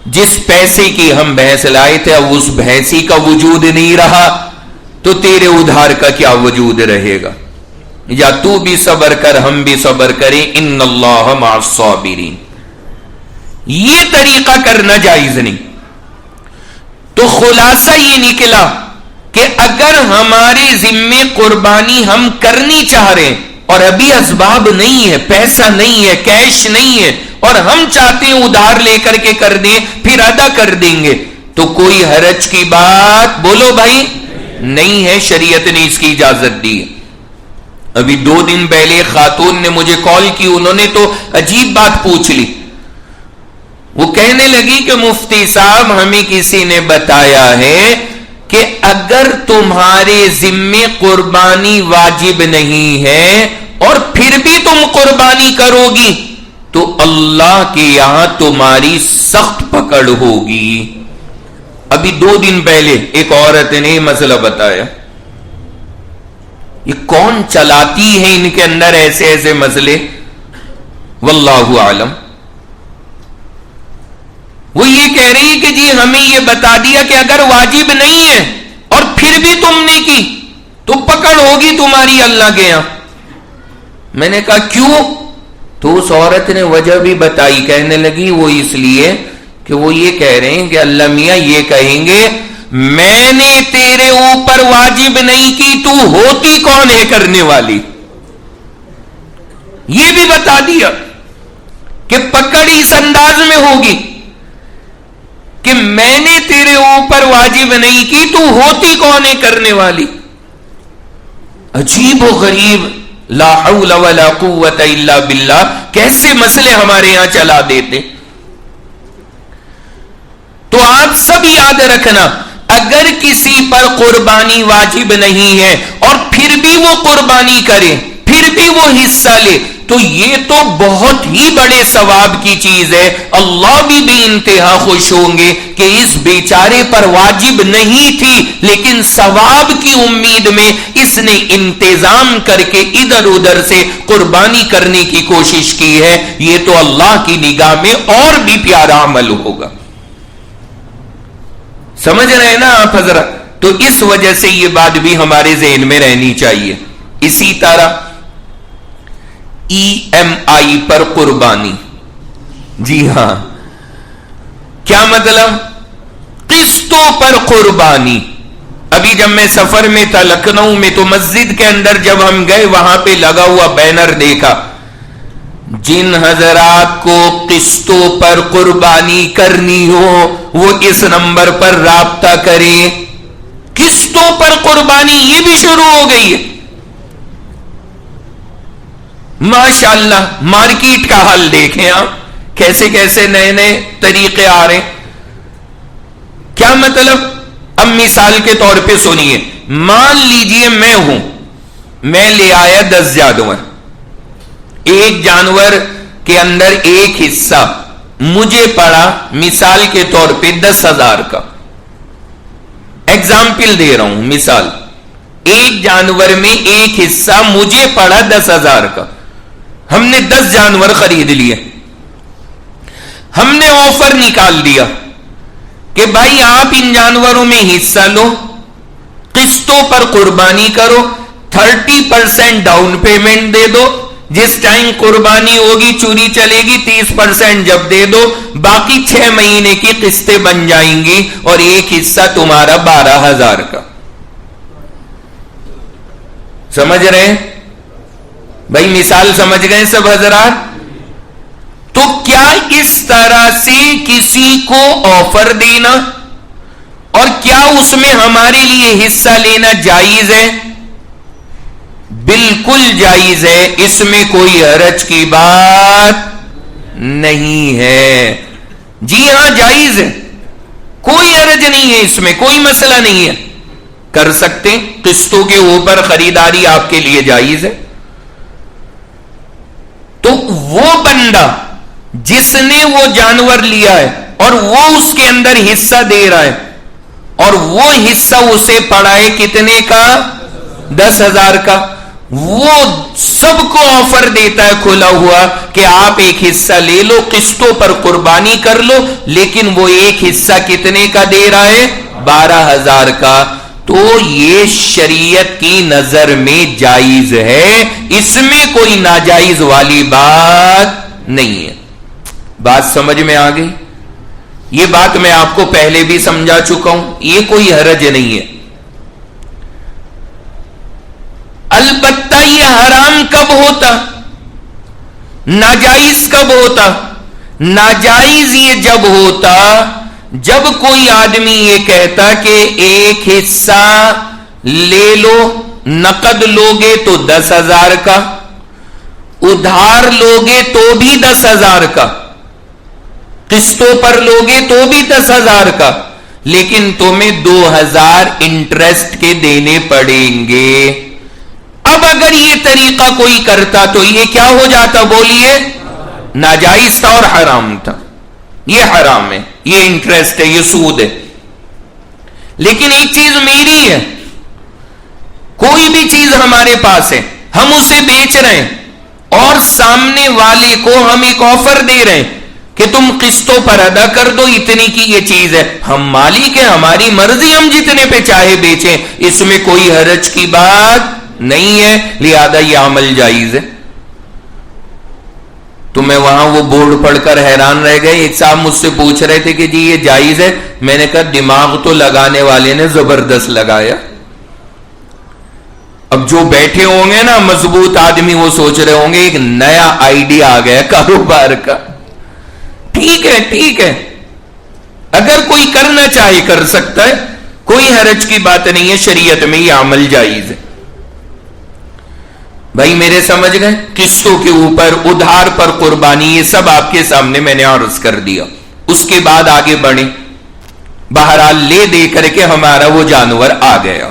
جس پیسے کی ہم بھینس لائے تھے اب اس بھینسی کا وجود نہیں رہا تو تیرے ادھار کا کیا وجود رہے گا، یا تو بھی صبر کر ہم بھی صبر کریں، ان اللہ مع الصابرین۔ یہ طریقہ کرنا جائز نہیں۔ تو خلاصہ یہ نکلا کہ اگر ہمارے ذمے قربانی ہم کرنی چاہ رہے ہیں اور ابھی اسباب نہیں ہے، پیسہ نہیں ہے، کیش نہیں ہے، اور ہم چاہتے ہیں ادھار لے کر کے کر دیں پھر ادا کر دیں گے، تو کوئی حرج کی بات بولو بھائی نہیں ہے، شریعت نے اس کی اجازت دی ہے۔ ابھی 2 دن پہلے خاتون نے مجھے کال کی، انہوں نے تو عجیب بات پوچھ لی، وہ کہنے لگی کہ مفتی صاحب ہمیں کسی نے بتایا ہے کہ اگر تمہارے ذمے قربانی واجب نہیں ہے اور پھر بھی تم قربانی کرو گی تو اللہ کے یہاں تمہاری سخت پکڑ ہوگی۔ ابھی 2 دن پہلے ایک عورت نے یہ مسئلہ بتایا۔ یہ کون چلاتی ہے ان کے اندر ایسے ایسے مسئلے، واللہ عالم۔ وہ یہ کہہ رہی کہ جی ہمیں یہ بتا دیا کہ اگر واجب نہیں ہے اور پھر بھی تم نے کی تو پکڑ ہوگی تمہاری اللہ کے یہاں۔ میں نے کہا کیوں؟ تو اس عورت نے وجہ بھی بتائی، کہنے لگی وہ اس لیے کہ وہ یہ کہہ رہے ہیں کہ اللہ میاں یہ کہیں گے میں نے تیرے اوپر واجب نہیں کی، تو ہوتی کون ہے کرنے والی۔ یہ بھی بتا دیا کہ پکڑ اس انداز میں ہوگی کہ میں نے تیرے اوپر واجب نہیں کی، تو ہوتی کون ہے کرنے والی۔ عجیب و غریب، لا حول ولا قوت الا باللہ، کیسے مسئلے ہمارے یہاں چلا دیتے۔ تو آپ سب یاد رکھنا، اگر کسی پر قربانی واجب نہیں ہے اور پھر بھی وہ قربانی کرے، پھر بھی وہ حصہ لے، تو یہ تو بہت ہی بڑے ثواب کی چیز ہے۔ اللہ بھی بے انتہا خوش ہوں گے کہ اس بیچارے پر واجب نہیں تھی لیکن ثواب کی امید میں اس نے انتظام کر کے ادھر ادھر سے قربانی کرنے کی کوشش کی ہے۔ یہ تو اللہ کی نگاہ میں اور بھی پیارا عمل ہوگا۔ سمجھ رہے ہیں نا آپ حضرت؟ تو اس وجہ سے یہ بات بھی ہمارے ذہن میں رہنی چاہیے۔ اسی طرح EMI پر قربانی، جی ہاں، کیا مطلب؟ قسطوں پر قربانی۔ ابھی جب میں سفر میں تھا لکھنؤ میں تو مسجد کے اندر جب ہم گئے وہاں پہ لگا ہوا بینر دیکھا، جن حضرات کو قسطوں پر قربانی کرنی ہو وہ اس نمبر پر رابطہ کریں۔ قسطوں پر قربانی یہ بھی شروع ہو گئی ہے۔ ماشاءاللہ، مارکیٹ کا حال دیکھیں آپ، کیسے کیسے نئے نئے طریقے آ رہے ہیں۔ کیا مطلب؟ اب مثال کے طور پہ سنیے، مان لیجئے میں ہوں، میں لے آیا 10 جانور، ایک جانور کے اندر ایک حصہ مجھے پڑا مثال کے طور پہ 10,000 کا، ایگزامپل دے رہا ہوں، مثال، ایک جانور میں ایک حصہ مجھے پڑا 10,000 کا، ہم نے 10 جانور خرید لیے، ہم نے آفر نکال دیا کہ بھائی آپ ان جانوروں میں حصہ لو، قسطوں پر قربانی کرو، 30% ڈاؤن پیمنٹ دے دو، جس ٹائم قربانی ہوگی چوری چلے گی 30% جب دے دو، باقی 6 مہینے کی قسطیں بن جائیں گی اور ایک حصہ تمہارا 12,000 کا. سمجھ رہے ہیں بھائی؟ مثال سمجھ گئے سب حضرات؟ تو کیا اس طرح سے کسی کو آفر دینا اور کیا اس میں ہمارے لیے حصہ لینا جائز ہے؟ بالکل جائز ہے، اس میں کوئی حرج کی بات نہیں ہے. جی ہاں جائز ہے، کوئی حرج نہیں ہے، اس میں کوئی مسئلہ نہیں ہے، کر سکتے. قسطوں کے اوپر خریداری آپ کے لیے جائز ہے. تو وہ بندہ جس نے وہ جانور لیا ہے اور وہ اس کے اندر حصہ دے رہا ہے اور وہ حصہ اسے پڑا ہے کتنے کا؟ 10,000 کا. وہ سب کو آفر دیتا ہے کھلا ہوا کہ آپ ایک حصہ لے لو، قسطوں پر قربانی کر لو، لیکن وہ ایک حصہ کتنے کا دے رہا ہے؟ 12,000 کا. تو یہ شریعت کی نظر میں جائز ہے، اس میں کوئی ناجائز والی بات نہیں ہے. بات سمجھ میں آ گئی؟ یہ بات میں آپ کو پہلے بھی سمجھا چکا ہوں، یہ کوئی حرج نہیں ہے. البتہ یہ حرام کب ہوتا؟ ناجائز کب ہوتا؟ ناجائز یہ جب ہوتا جب کوئی آدمی یہ کہتا کہ ایک حصہ لے لو، نقد لوگے تو 10,000 کا، ادھار لوگے تو بھی 10,000 کا، قسطوں پر لوگے تو بھی 10,000 کا، لیکن تمہیں 2,000 انٹرسٹ کے دینے پڑیں گے. اب اگر یہ طریقہ کوئی کرتا تو یہ کیا ہو جاتا؟ بولیے. ناجائز تھا اور حرام تھا. یہ حرام ہے، یہ انٹرسٹ ہے، یہ سود ہے. لیکن ایک چیز میری ہے، کوئی بھی چیز ہمارے پاس ہے، ہم اسے بیچ رہے ہیں اور سامنے والے کو ہم ایک آفر دے رہے ہیں کہ تم قسطوں پر ادا کر دو، اتنی کی یہ چیز ہے، ہم مالک ہیں، ہماری مرضی، ہم جتنے پہ چاہے بیچیں، اس میں کوئی حرج کی بات نہیں ہے، لہذا یہ عمل جائز ہے. تو میں وہاں وہ بورڈ پڑھ کر حیران رہ گئے. ایک صاحب مجھ سے پوچھ رہے تھے کہ جی یہ جائز ہے. میں نے کہا دماغ تو لگانے والے نے زبردست لگایا. اب جو بیٹھے ہوں گے نا مضبوط آدمی، وہ سوچ رہے ہوں گے ایک نیا آئیڈیا آ گیا کاروبار کا. ٹھیک ہے، ٹھیک ہے، اگر کوئی کرنا چاہے کر سکتا ہے، کوئی حرج کی بات نہیں ہے، شریعت میں یہ عمل جائز ہے. بھائی میرے سمجھ گئے؟ قسطوں کے اوپر، ادھار پر قربانی، یہ سب آپ کے سامنے میں نے عرض کر دیا. اس کے بعد آگے بڑھیں. بہرحال لے دے کر کے ہمارا وہ جانور آ گیا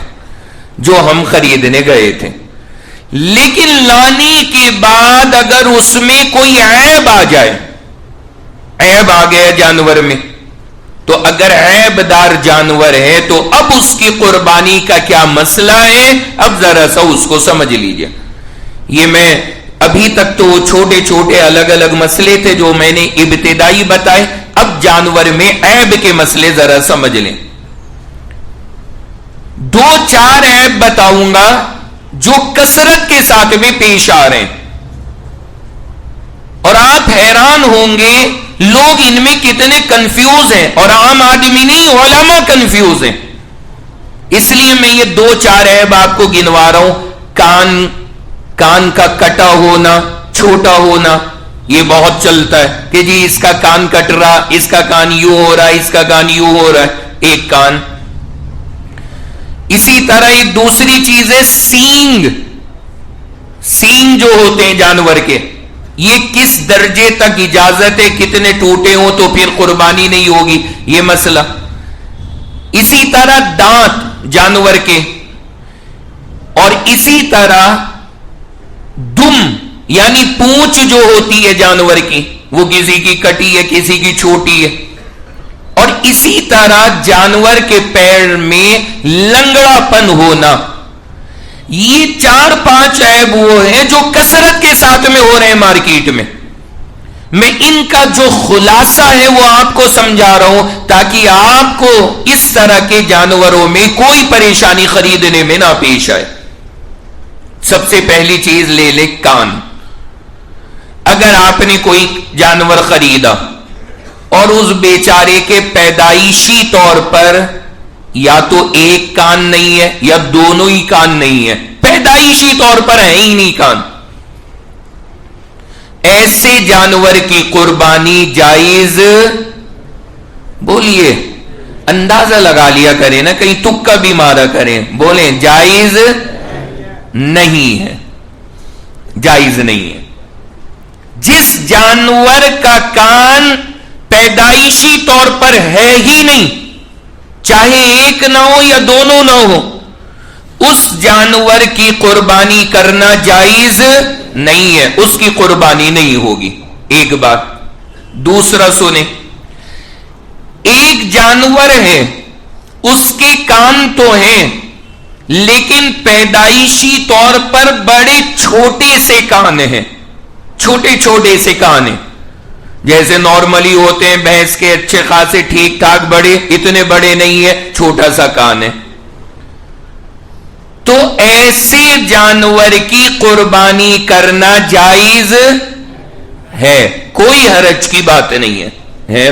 جو ہم خریدنے گئے تھے. لیکن لانے کے بعد اگر اس میں کوئی عیب آ جائے، عیب آ گیا جانور میں، تو اگر عیب دار جانور ہے تو اب اس کی قربانی کا کیا مسئلہ ہے؟ اب ذرا سا اس کو سمجھ لیجئے. یہ میں ابھی تک تو چھوٹے چھوٹے الگ الگ مسئلے تھے جو میں نے ابتدائی بتائے. اب جانور میں عیب کے مسئلے ذرا سمجھ لیں. 2-4 عیب بتاؤں گا جو کثرت کے ساتھ میں پیش آ رہے ہیں اور آپ حیران ہوں گے لوگ ان میں کتنے کنفیوز ہیں، اور عام آدمی نہیں، علماء کنفیوز ہیں. اس لیے میں یہ 2-4 عیب آپ کو گنوا رہا ہوں. کان کا کٹا ہونا، چھوٹا ہونا، یہ بہت چلتا ہے کہ جی اس کا کان کٹ رہا، اس کا کان یوں ہو رہا ہے، اس کا کان یوں ہو رہا ہے، ایک کان. اسی طرح ایک دوسری چیز ہے سینگ. سینگ جو ہوتے ہیں جانور کے، یہ کس درجے تک اجازت ہے، کتنے ٹوٹے ہوں تو پھر قربانی نہیں ہوگی، یہ مسئلہ. اسی طرح دانت جانور کے، اور اسی طرح دم یعنی پونچھ جو ہوتی ہے جانور کی، وہ کسی کی کٹی ہے، کسی کی چھوٹی ہے. اور اسی طرح جانور کے پیر میں لنگڑا پن ہونا. یہ 4-5 عیب وہ ہیں جو کثرت کے ساتھ میں ہو رہے ہیں مارکیٹ میں. میں ان کا جو خلاصہ ہے وہ آپ کو سمجھا رہا ہوں تاکہ آپ کو اس طرح کے جانوروں میں کوئی پریشانی خریدنے میں نہ پیش آئے. سب سے پہلی چیز لے لے کان. اگر آپ نے کوئی جانور خریدا اور اس بیچارے کے پیدائشی طور پر یا تو ایک کان نہیں ہے یا دونوں ہی کان نہیں ہے, پیدائشی طور پر ہے ہی نہیں کان, ایسے جانور کی قربانی جائز؟ بولیے, اندازہ لگا لیا کریں نا, کہیں تکا بھی مارا کریں, بولیں جائز نہیں ہے, جائز نہیں ہے. جس جانور کا کان پیدائشی طور پر ہے ہی نہیں, چاہے ایک نہ ہو یا دونوں نہ ہو, اس جانور کی قربانی کرنا جائز نہیں ہے, اس کی قربانی نہیں ہوگی. ایک بات. دوسرا سنیں, ایک جانور ہے, اس کے کان تو ہیں لیکن پیدائشی طور پر بڑے چھوٹے سے کان ہیں, چھوٹے چھوٹے سے کان ہیں, جیسے نارملی ہوتے ہیں بھینس کے اچھے خاصے ٹھیک ٹھاک بڑے, اتنے بڑے نہیں ہے, چھوٹا سا کان ہے. تو ایسے جانور کی قربانی کرنا جائز ہے, کوئی حرج کی بات نہیں ہے.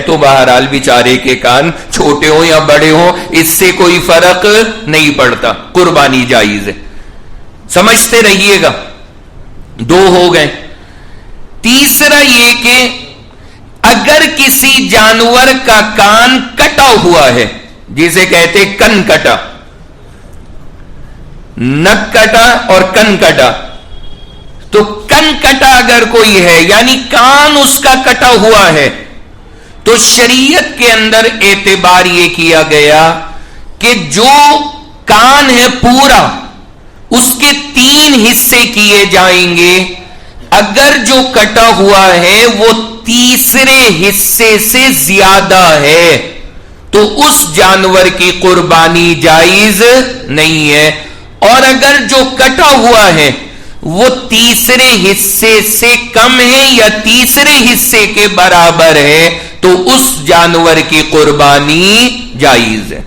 تو بہرحال بیچارے کے کان چھوٹے ہوں یا بڑے ہوں اس سے کوئی فرق نہیں پڑتا, قربانی جائز ہے. سمجھتے رہیے گا. دو ہو گئے. تیسرا یہ کہ اگر کسی جانور کا کان کٹا ہوا ہے, جسے کہتے کن کٹا, نک کٹا اور کن کٹا, تو کن کٹا اگر کوئی ہے یعنی کان اس کا کٹا ہوا ہے, تو شریعت کے اندر اعتبار یہ کیا گیا کہ جو کان ہے پورا اس کے 3 حصے کیے جائیں گے. اگر جو کٹا ہوا ہے وہ تیسرے حصے سے زیادہ ہے تو اس جانور کی قربانی جائز نہیں ہے, اور اگر جو کٹا ہوا ہے وہ تیسرے حصے سے کم ہے یا تیسرے حصے کے برابر ہے تو اس جانور کی قربانی جائز ہے.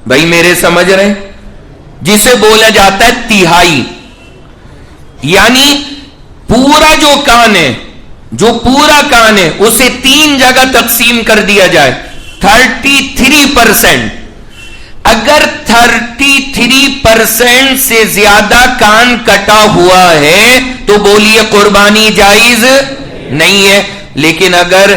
بھائی میرے سمجھ رہے ہیں؟ جسے بولا جاتا ہے تہائی, یعنی پورا جو کان ہے, جو پورا کان ہے اسے 3 جگہ تقسیم کر دیا جائے, 33%. اگر 33% سے زیادہ کان کٹا ہوا ہے تو بولیے قربانی جائز نہیں ہے. لیکن اگر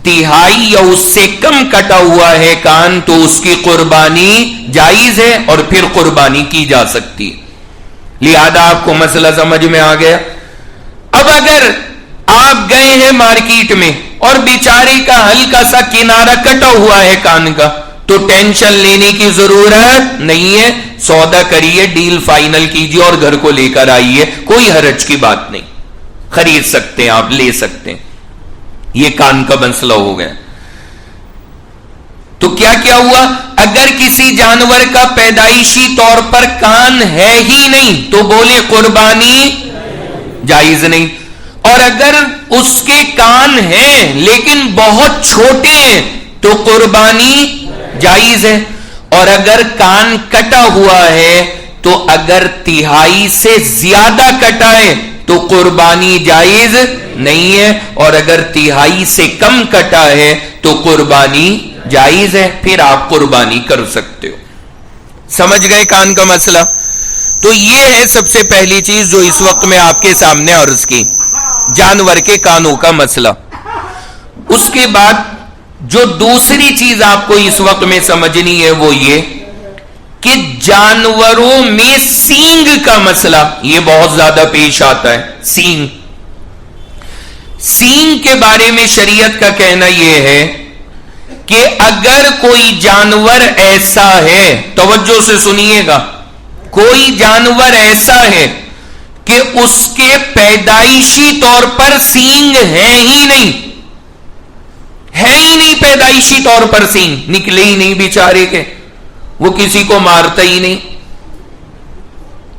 تہائی یا اس سے کم کٹا ہوا ہے کان تو اس کی قربانی جائز ہے اور پھر قربانی کی جا سکتی. لہذا آپ کو مسئلہ سمجھ میں آ گیا. اب اگر آپ گئے ہیں مارکیٹ میں اور بیچارے کا ہلکا سا کنارہ کٹا ہوا ہے کان کا, تو ٹینشن لینے کی ضرورت نہیں ہے, سودا کریے, ڈیل فائنل کیجیے اور گھر کو لے کر آئیے, کوئی حرج کی بات نہیں, خرید سکتے ہیں آپ, لے سکتے ہیں. یہ کان کا مسئلہ ہو گیا. تو کیا کیا ہوا؟ اگر کسی جانور کا پیدائشی طور پر کان ہے ہی نہیں تو بولے قربانی جائز نہیں, اور اگر اس کے کان ہیں لیکن بہت چھوٹے ہیں تو قربانی جائز ہے, اور اگر کان کٹا ہوا ہے تو اگر تہائی سے زیادہ کٹا ہے تو قربانی جائز نہیں ہے, اور اگر تہائی سے کم کٹا ہے تو قربانی جائز ہے, پھر آپ قربانی کر سکتے ہو. سمجھ گئے کان کا مسئلہ؟ تو یہ ہے سب سے پہلی چیز جو اس وقت میں آپ کے سامنے عرض کی, جانور کے کانوں کا مسئلہ. اس کے بعد جو دوسری چیز آپ کو اس وقت میں سمجھنی ہے وہ یہ کہ جانوروں میں سینگ کا مسئلہ یہ بہت زیادہ پیش آتا ہے. سینگ کے بارے میں شریعت کا کہنا یہ ہے کہ اگر کوئی جانور ایسا ہے, توجہ سے سنیے گا, کوئی جانور ایسا ہے کہ اس کے پیدائشی طور پر سینگ ہے ہی نہیں, پیدائشی طور پر سینگ نکلے ہی نہیں بیچارے کے, وہ کسی کو مارتا ہی نہیں,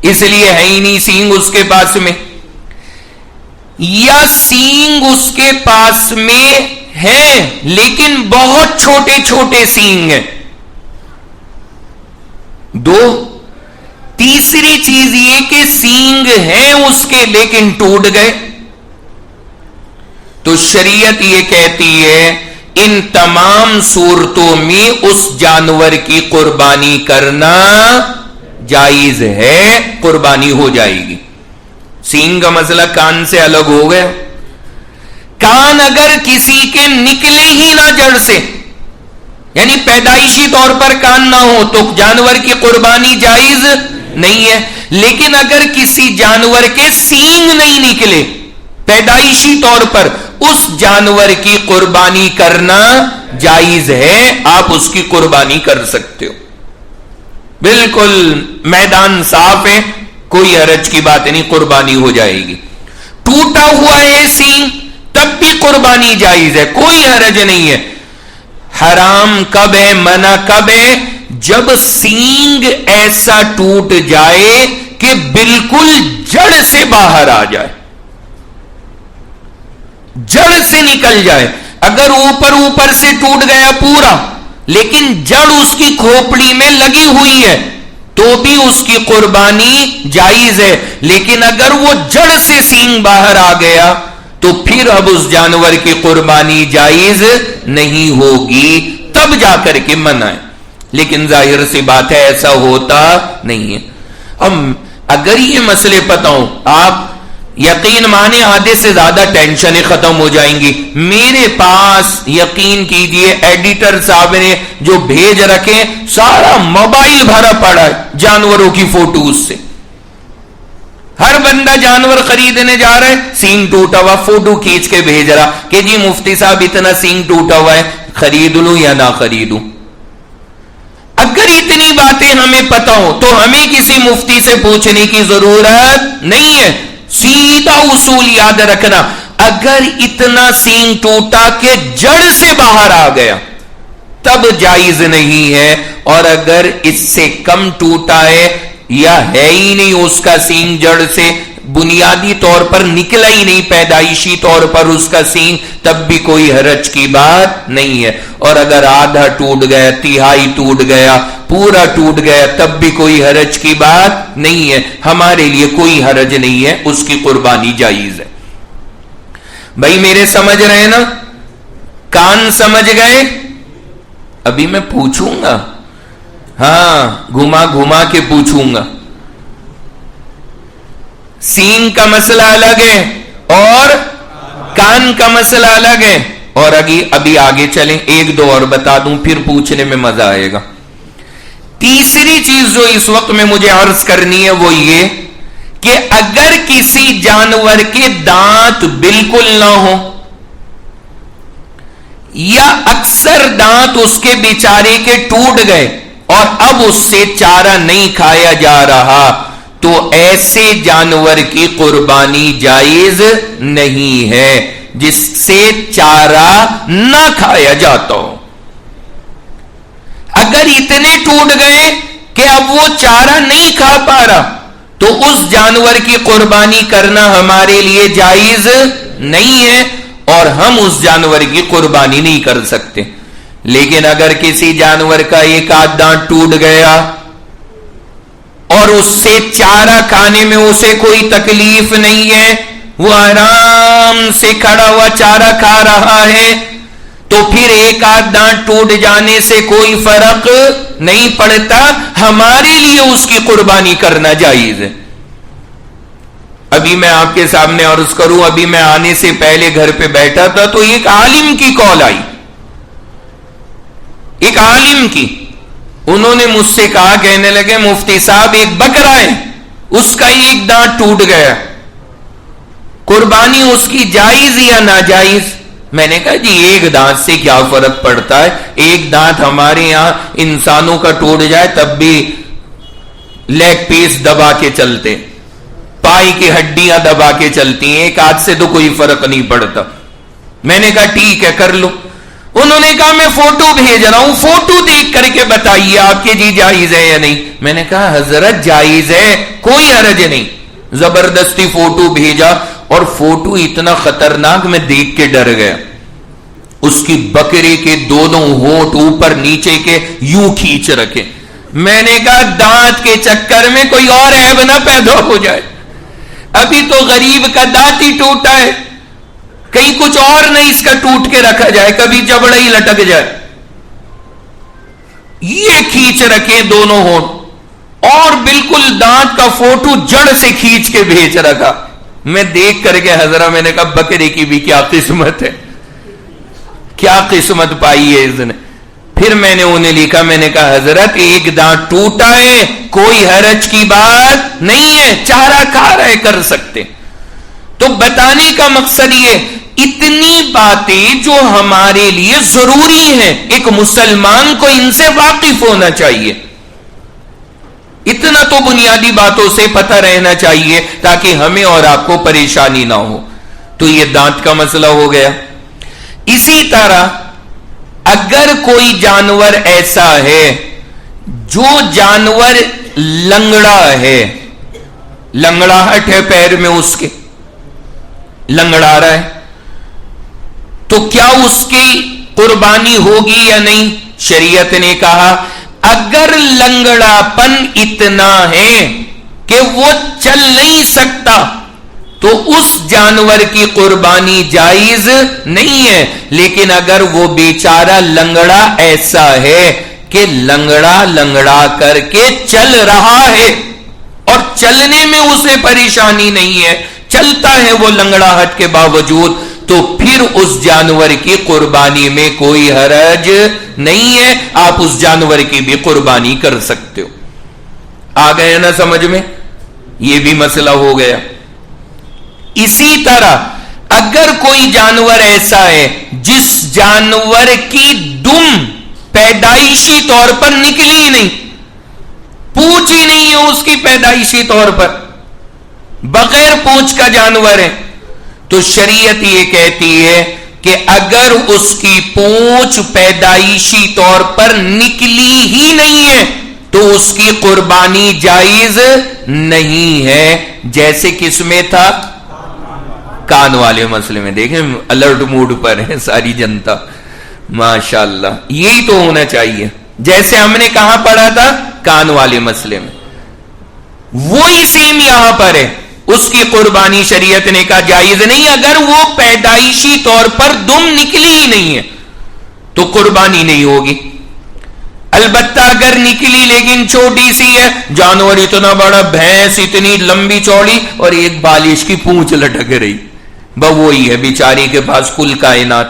اس لیے ہے ہی نہیں سینگ اس کے پاس میں, یا سینگ اس کے پاس میں ہے لیکن بہت چھوٹے چھوٹے سینگ ہیں. 2. تیسری چیز یہ کہ سینگ ہیں اس کے لیکن ٹوٹ گئے، تو شریعت یہ کہتی ہے ان تمام صورتوں میں اس جانور کی قربانی کرنا جائز ہے، قربانی ہو جائے گی۔ سینگ کا مسئلہ کان سے الگ ہو گیا، کان اگر کسی کے نکلے ہی نہ جڑ سے، یعنی پیدائشی طور پر کان نہ ہو تو جانور کی قربانی جائز نہیں ہے، لیکن اگر کسی جانور کے سینگ نہیں نکلے پیدائشی طور پر، اس جانور کی قربانی کرنا جائز ہے، آپ اس کی قربانی کر سکتے ہو، بالکل میدان صاف ہے، کوئی حرج کی بات نہیں، قربانی ہو جائے گی۔ ٹوٹا ہوا ہے سینگ تب بھی قربانی جائز ہے، کوئی حرج نہیں ہے۔ حرام کب ہے، منع کب ہے؟ جب سینگ ایسا ٹوٹ جائے کہ بالکل جڑ سے باہر آ جائے، جڑ سے نکل جائے۔ اگر اوپر سے ٹوٹ گیا پورا لیکن جڑ اس کی کھوپڑی میں لگی ہوئی ہے تو بھی اس کی قربانی جائز ہے، لیکن اگر وہ جڑ سے سینگ باہر آ گیا تو پھر اب اس جانور کی قربانی جائز نہیں ہوگی، تب جا کر کے منع ہے، لیکن ظاہر سی بات ہے ایسا ہوتا نہیں ہے۔ اب اگر یہ مسئلے پتہ ہوں، آپ یقین مانے آدھے سے زیادہ ٹینشنیں ختم ہو جائیں گی۔ میرے پاس یقین کیجئے ایڈیٹر صاحب نے جو بھیج رکھے سارا موبائل بھرا پڑا ہے جانوروں کی فوٹوز سے، ہر بندہ جانور خریدنے جا رہا ہے، سینگ ٹوٹا ہوا فوٹو کھینچ کے بھیج رہا کہ جی مفتی صاحب اتنا سینگ ٹوٹا ہوا ہے، خرید لوں یا نہ خریدوں؟ اگر اتنی باتیں ہمیں پتہ ہو تو ہمیں کسی مفتی سے پوچھنے کی ضرورت نہیں ہے، سیدھا اصول یاد رکھنا، اگر اتنا سینگ ٹوٹا کہ جڑ سے باہر آ گیا تب جائز نہیں ہے، اور اگر اس سے کم ٹوٹا ہے یا ہے ہی نہیں اس کا سینگ، جڑ سے بنیادی طور پر نکلا ہی نہیں پیدائشی طور پر اس کا سینگ، تب بھی کوئی حرج کی بات نہیں ہے۔ اور اگر آدھا ٹوٹ گیا، تہائی ٹوٹ گیا، پورا ٹوٹ گیا، تب بھی کوئی حرج کی بات نہیں ہے، ہمارے لیے کوئی حرج نہیں ہے، اس کی قربانی جائز ہے۔ بھائی میرے سمجھ رہے ہیں نا؟ کان سمجھ گئے؟ ابھی میں پوچھوں گا، ہاں گھما کے پوچھوں گا۔ سینگ کا مسئلہ الگ ہے اور کان کا مسئلہ الگ ہے، اور ابھی آگے چلیں، ایک دو اور بتا دوں پھر پوچھنے میں مزہ آئے گا۔ تیسری چیز جو اس وقت میں مجھے عرض کرنی ہے وہ یہ کہ اگر کسی جانور کے دانت بالکل نہ ہو یا اکثر دانت اس کے بیچارے کے ٹوٹ گئے اور اب اس سے چارہ نہیں کھایا جا رہا، تو ایسے جانور کی قربانی جائز نہیں ہے جس سے چارہ نہ کھایا جاتا ہو۔ اگر اتنے ٹوٹ گئے کہ اب وہ چارہ نہیں کھا پا رہا تو اس جانور کی قربانی کرنا ہمارے لیے جائز نہیں ہے اور ہم اس جانور کی قربانی نہیں کر سکتے۔ لیکن اگر کسی جانور کا ایک آدھ دانت ٹوٹ گیا اور اس سے چارہ کھانے میں اسے کوئی تکلیف نہیں ہے، وہ آرام سے کھڑا ہوا چارہ کھا رہا ہے، تو پھر ایک آدھ دانت ٹوٹ جانے سے کوئی فرق نہیں پڑتا، ہمارے لیے اس کی قربانی کرنا جائز ہے۔ ابھی میں آپ کے سامنے عرض کروں، ابھی میں آنے سے پہلے گھر پہ بیٹھا تھا تو ایک عالم کی کال آئی، ایک عالم کی، انہوں نے مجھ سے کہا، کہنے لگے مفتی صاحب ایک بکرا ہے، اس کا ایک دانت ٹوٹ گیا، قربانی اس کی جائز یا ناجائز؟ میں نے کہا جی ایک دانت سے کیا فرق پڑتا ہے، ایک دانت ہمارے یہاں انسانوں کا ٹوٹ جائے تب بھی لیگ پیس دبا کے چلتے، پائی کی ہڈیاں دبا کے چلتی ہیں، ایک ہاتھ سے تو کوئی فرق نہیں پڑتا۔ میں نے کہا ٹھیک ہے کر لو۔ انہوں نے کہا میں فوٹو بھیج رہا ہوں، فوٹو دیکھ کر کے بتائیے آپ کے جی جائز ہے یا نہیں۔ میں نے کہا حضرت جائز ہے، کوئی حرج نہیں۔ زبردستی فوٹو بھیجا اور فوٹو اتنا خطرناک، میں دیکھ کے ڈر گیا۔ اس کی بکرے کے دونوں ہونٹ اوپر نیچے کے یوں کھینچ رکھے، میں نے کہا دانت کے چکر میں کوئی اور عیب نہ پیدا ہو جائے، ابھی تو غریب کا دانت ہی ٹوٹا ہے، کہیں کچھ اور نہیں اس کا ٹوٹ کے رکھا جائے، کبھی جبڑا ہی لٹک جائے۔ یہ کھینچ رکھے دونوں ہونٹ اور بالکل دانت کا فوٹو جڑ سے کھینچ کے بھیج رکھا۔ میں دیکھ کر کے حضرت میں نے کہا بکرے کی بھی کیا قسمت ہے، کیا قسمت پائی ہے اس نے۔ پھر میں نے انہیں لکھا، میں نے کہا حضرت ایک دانت ٹوٹا ہے، کوئی حرج کی بات نہیں ہے، چارہ کھا رہے کر سکتے۔ تو بتانے کا مقصد یہ، اتنی باتیں جو ہمارے لیے ضروری ہیں، ایک مسلمان کو ان سے واقف ہونا چاہیے، اتنا تو بنیادی باتوں سے پتہ رہنا چاہیے تاکہ ہمیں اور آپ کو پریشانی نہ ہو۔ تو یہ دانت کا مسئلہ ہو گیا۔ اسی طرح اگر کوئی جانور ایسا ہے جو جانور لنگڑا ہے، لنگڑاہٹ ہے پیر میں اس کے، لنگڑا رہا ہے، تو کیا اس کی قربانی ہوگی یا نہیں؟ شریعت نے کہا اگر لنگڑا پن اتنا ہے کہ وہ چل نہیں سکتا تو اس جانور کی قربانی جائز نہیں ہے، لیکن اگر وہ بیچارہ لنگڑا ایسا ہے کہ لنگڑا لنگڑا کر کے چل رہا ہے اور چلنے میں اسے پریشانی نہیں ہے، چلتا ہے وہ لنگڑاہٹ کے باوجود، تو پھر اس جانور کی قربانی میں کوئی حرج نہیں ہے، آپ اس جانور کی بھی قربانی کر سکتے ہو۔ آ گئے نا سمجھ میں؟ یہ بھی مسئلہ ہو گیا۔ اسی طرح اگر کوئی جانور ایسا ہے جس جانور کی دم پیدائشی طور پر نکلی ہی نہیں، پونچھ ہی نہیں ہے اس کی پیدائشی طور پر، بغیر پونچھ کا جانور ہے، تو شریعت یہ کہتی ہے کہ اگر اس کی پونچھ پیدائشی طور پر نکلی ہی نہیں ہے تو اس کی قربانی جائز نہیں ہے۔ جیسے کس میں تھا؟ کان والے مسئلے میں۔ دیکھیں الرٹ موڈ پر ہے ساری جنتا، ماشاءاللہ، یہی تو ہونا چاہیے۔ جیسے ہم نے کہاں پڑھا تھا؟ کان والے مسئلے میں، وہی سیم یہاں پر ہے۔ اس کی قربانی شریعت نے کہا جائز نہیں، اگر وہ پیدائشی طور پر دم نکلی ہی نہیں ہے تو قربانی نہیں ہوگی۔ البتہ اگر نکلی لیکن چھوٹی سی ہے، جانور اتنا بڑا، بھینس اتنی لمبی چوڑی اور ایک بالش کی پونچھ لٹک رہی، وہی ہے بیچاری کے پاس کل کائنات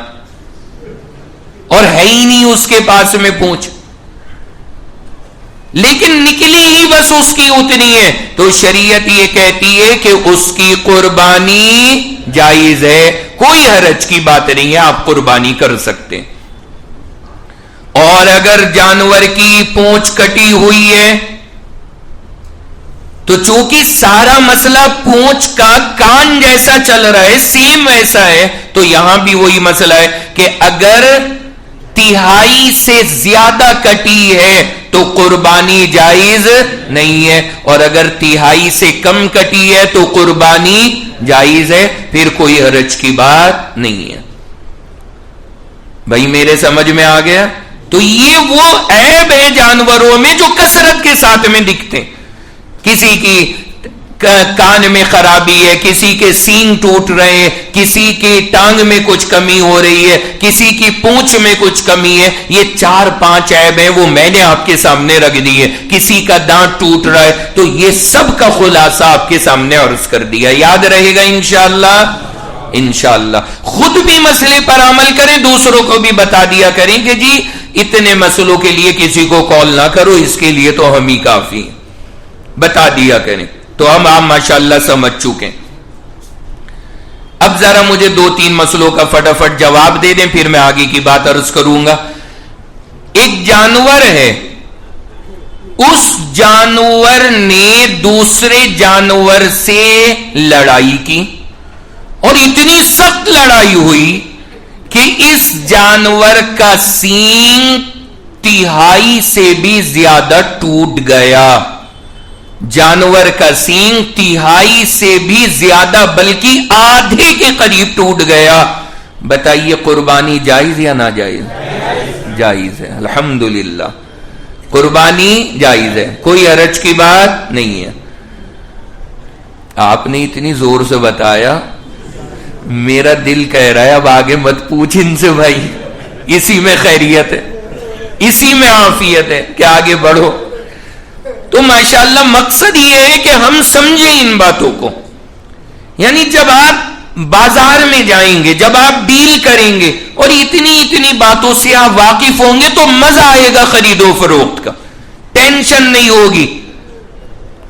اور ہے ہی نہیں اس کے پاس میں پونچھ، لیکن نکلی ہی بس اس کی اتنی ہے، تو شریعت یہ کہتی ہے کہ اس کی قربانی جائز ہے، کوئی حرج کی بات نہیں ہے، آپ قربانی کر سکتے ہیں۔ اور اگر جانور کی پونچھ کٹی ہوئی ہے تو چونکہ سارا مسئلہ پونچھ کا کان جیسا چل رہا ہے، سیم ویسا ہے، تو یہاں بھی وہی مسئلہ ہے کہ اگر تہائی سے زیادہ کٹی ہے تو قربانی جائز نہیں ہے، اور اگر تہائی سے کم کٹی ہے تو قربانی جائز ہے، پھر کوئی حرج کی بات نہیں ہے۔ بھائی میرے سمجھ میں آ گیا؟ تو یہ وہ عیب ہے جانوروں میں جو کثرت کے ساتھ میں دکھتے ہیں، کسی کی کان میں خرابی ہے، کسی کے سینگ ٹوٹ رہے ہیں، کسی کی ٹانگ میں کچھ کمی ہو رہی ہے، کسی کی پونچھ میں کچھ کمی ہے، یہ 4-5 عیب ہیں، وہ میں نے آپ کے سامنے رکھ دی ہے۔ کسی کا دانت ٹوٹ رہا ہے تو یہ سب کا خلاصہ آپ کے سامنے عرض کر دیا، یاد رہے گا انشاءاللہ؟ انشاءاللہ خود بھی مسئلے پر عمل کریں، دوسروں کو بھی بتا دیا کریں کہ جی اتنے مسئلوں کے لیے کسی کو کال نہ کرو، اس کے لیے تو ہم ہی کافی ہیں، بتا دیا کریں، تو ہم آپ ماشاءاللہ سمجھ چکے۔ اب ذرا مجھے 2-3 مسئلوں کا فٹافٹ جواب دے دیں، پھر میں آگے کی بات عرض کروں گا۔ ایک جانور ہے، اس جانور نے دوسرے جانور سے لڑائی کی اور اتنی سخت لڑائی ہوئی کہ اس جانور کا سینگ تہائی سے بھی زیادہ ٹوٹ گیا، جانور کا سینگ تہائی سے بھی زیادہ بلکہ آدھے کے قریب ٹوٹ گیا، بتائیے قربانی جائز یا ناجائز؟ جائز ہے، الحمدللہ قربانی جائز ہے، کوئی حرج کی بات نہیں ہے۔ آپ نے اتنی زور سے بتایا، میرا دل کہہ رہا ہے اب آگے مت پوچھ ان سے بھائی، اسی میں خیریت ہے، اسی میں عافیت ہے کہ آگے بڑھو۔ تو ماشاءاللہ مقصد یہ ہے کہ ہم سمجھیں ان باتوں کو، یعنی جب آپ بازار میں جائیں گے، جب آپ ڈیل کریں گے اور اتنی باتوں سے آپ واقف ہوں گے تو مزہ آئے گا خرید و فروخت کا، ٹینشن نہیں ہوگی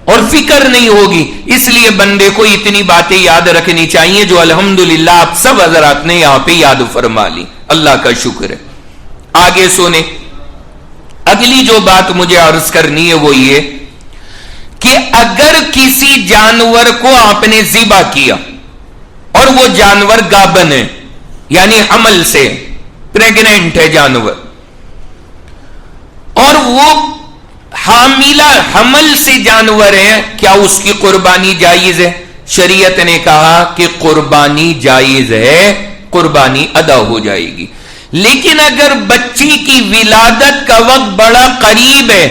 اور فکر نہیں ہوگی۔ اس لیے بندے کو اتنی باتیں یاد رکھنی چاہیے جو الحمدللہ آپ سب حضرات نے یہاں پہ یاد فرما لی، اللہ کا شکر ہے۔ آگے سنیں، اگلی جو بات مجھے عرض کرنی ہے وہ یہ کہ اگر کسی جانور کو آپ نے ذبح کیا اور وہ جانور گابن ہے، یعنی حمل سے، پریگننٹ ہے جانور، اور وہ حاملہ حمل سے جانور ہے، کیا اس کی قربانی جائز ہے؟ شریعت نے کہا کہ قربانی جائز ہے، قربانی ادا ہو جائے گی۔ لیکن اگر بچی کی ولادت کا وقت بڑا قریب ہے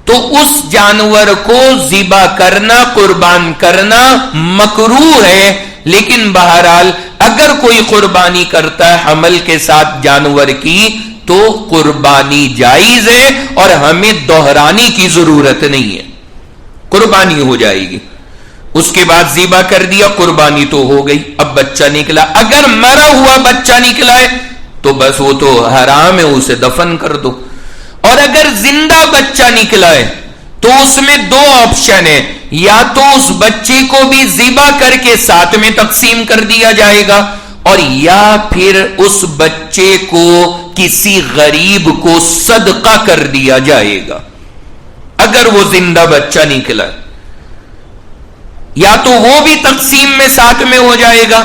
تو اس جانور کو ذبح کرنا، قربان کرنا مکروہ ہے۔ لیکن بہرحال اگر کوئی قربانی کرتا ہے حمل کے ساتھ جانور کی تو قربانی جائز ہے اور ہمیں دہرانے کی ضرورت نہیں ہے، قربانی ہو جائے گی۔ اس کے بعد ذبح کر دیا، قربانی تو ہو گئی۔ اب بچہ نکلا، اگر مرا ہوا بچہ نکلا ہے تو بس وہ تو حرام ہے، اسے دفن کر دو۔ اور اگر زندہ بچہ نکلا ہے تو اس میں دو آپشن ہے، یا تو اس بچے کو بھی ذبح کر کے ساتھ میں تقسیم کر دیا جائے گا، اور یا پھر اس بچے کو کسی غریب کو صدقہ کر دیا جائے گا۔ اگر وہ زندہ بچہ نکلا ہے یا تو وہ بھی تقسیم میں ساتھ میں ہو جائے گا،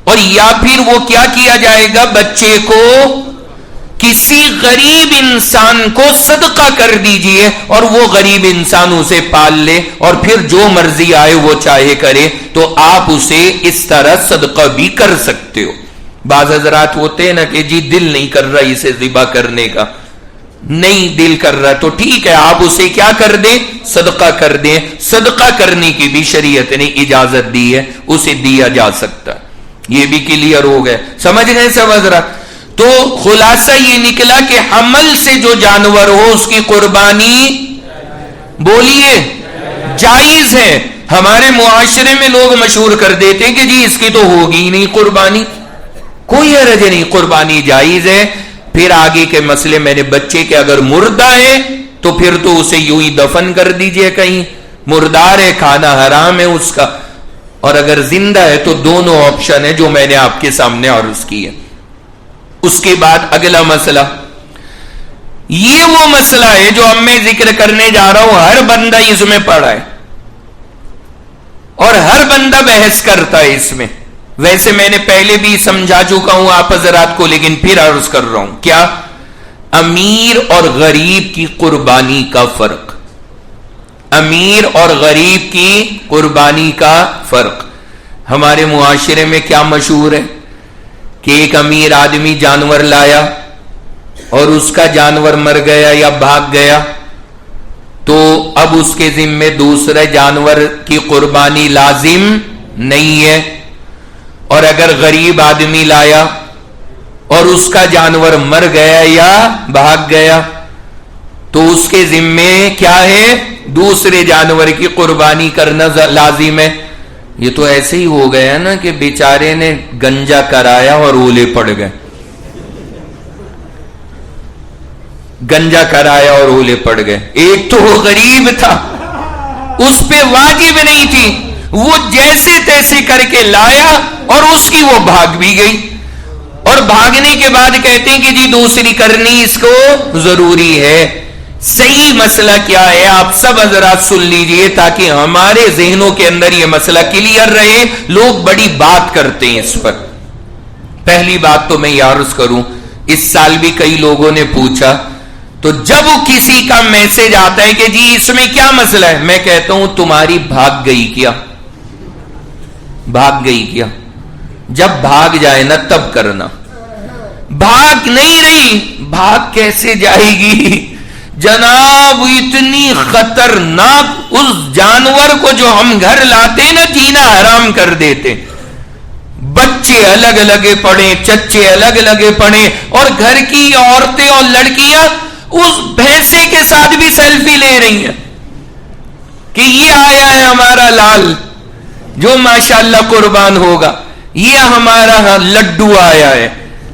اور یا پھر وہ کیا کیا جائے گا، بچے کو کسی غریب انسان کو صدقہ کر دیجئے اور وہ غریب انسان اسے پال لے اور پھر جو مرضی آئے وہ چاہے کرے، تو آپ اسے اس طرح صدقہ بھی کر سکتے ہو۔ بعض حضرات ہوتے ہیں نا کہ جی دل نہیں کر رہا اسے ذبح کرنے کا، نہیں دل کر رہا تو ٹھیک ہے، آپ اسے کیا کر دیں، صدقہ کر دیں۔ صدقہ کرنے کی بھی شریعت نے اجازت دی ہے، اسے دیا جا سکتا ہے۔ یہ بھی کلیئر ہو گئے، سمجھ گئے سب حضرات؟ تو خلاصہ یہ نکلا کہ حمل سے جو جانور ہو اس کی قربانی بولیے جائز ہے۔ ہمارے معاشرے میں لوگ مشہور کر دیتے ہیں کہ جی اس کی تو ہوگی ہی نہیں قربانی، کوئی حرج نہیں، قربانی جائز ہے۔ پھر آگے کے مسئلے، میں نے بچے کے اگر مردہ ہے تو پھر تو اسے یوں ہی دفن کر دیجئے، کہیں مردار ہے، کھانا حرام ہے اس کا، اور اگر زندہ ہے تو دونوں آپشن ہے جو میں نے آپ کے سامنے عرض کی ہے۔ اس کے بعد اگلا مسئلہ، یہ وہ مسئلہ ہے جو اب میں ذکر کرنے جا رہا ہوں، ہر بندہ اس میں پڑھا ہے اور ہر بندہ بحث کرتا ہے اس میں۔ ویسے میں نے پہلے بھی سمجھا چکا ہوں آپ حضرات کو، لیکن پھر عرض کر رہا ہوں، کیا امیر اور غریب کی قربانی کا فرق، امیر اور غریب کی قربانی کا فرق۔ ہمارے معاشرے میں کیا مشہور ہے کہ ایک امیر آدمی جانور لایا اور اس کا جانور مر گیا یا بھاگ گیا تو اب اس کے ذمے دوسرے جانور کی قربانی لازم نہیں ہے، اور اگر غریب آدمی لایا اور اس کا جانور مر گیا یا بھاگ گیا تو اس کے ذمے کیا ہے، دوسرے جانور کی قربانی کرنا لازم ہے۔ یہ تو ایسے ہی ہو گیا نا کہ بیچارے نے گنجا کرایا اور اولے پڑ گئے، گنجا کرایا اور اولے پڑ گئے۔ ایک تو وہ غریب تھا، اس پہ واجب نہیں تھی، وہ جیسے تیسے کر کے لایا اور اس کی وہ بھاگ بھی گئی، اور بھاگنے کے بعد کہتے ہیں کہ جی دوسری کرنی اس کو ضروری ہے۔ صحیح مسئلہ کیا ہے آپ سب حضرات سن لیجئے تاکہ ہمارے ذہنوں کے اندر یہ مسئلہ کلیئر رہے۔ لوگ بڑی بات کرتے ہیں اس پر۔ پہلی بات تو میں یہ عرض کروں، اس سال بھی کئی لوگوں نے پوچھا، تو جب کسی کا میسج آتا ہے کہ جی اس میں کیا مسئلہ ہے، میں کہتا ہوں تمہاری بھاگ گئی کیا، بھاگ گئی کیا؟ جب بھاگ جائے نا تب کرنا، بھاگ نہیں رہی، بھاگ کیسے جائے گی جناب اتنی خطرناک، اس جانور کو جو ہم گھر لاتے نا جینا حرام کر دیتے. بچے الگ الگ پڑے، چچے الگ الگ پڑے، اور گھر کی عورتیں اور لڑکیاں اس بھینسے کے ساتھ بھی سیلفی لے رہی ہیں کہ یہ آیا ہے ہمارا لال جو ماشاءاللہ قربان ہوگا، یہ ہمارا لڈو آیا ہے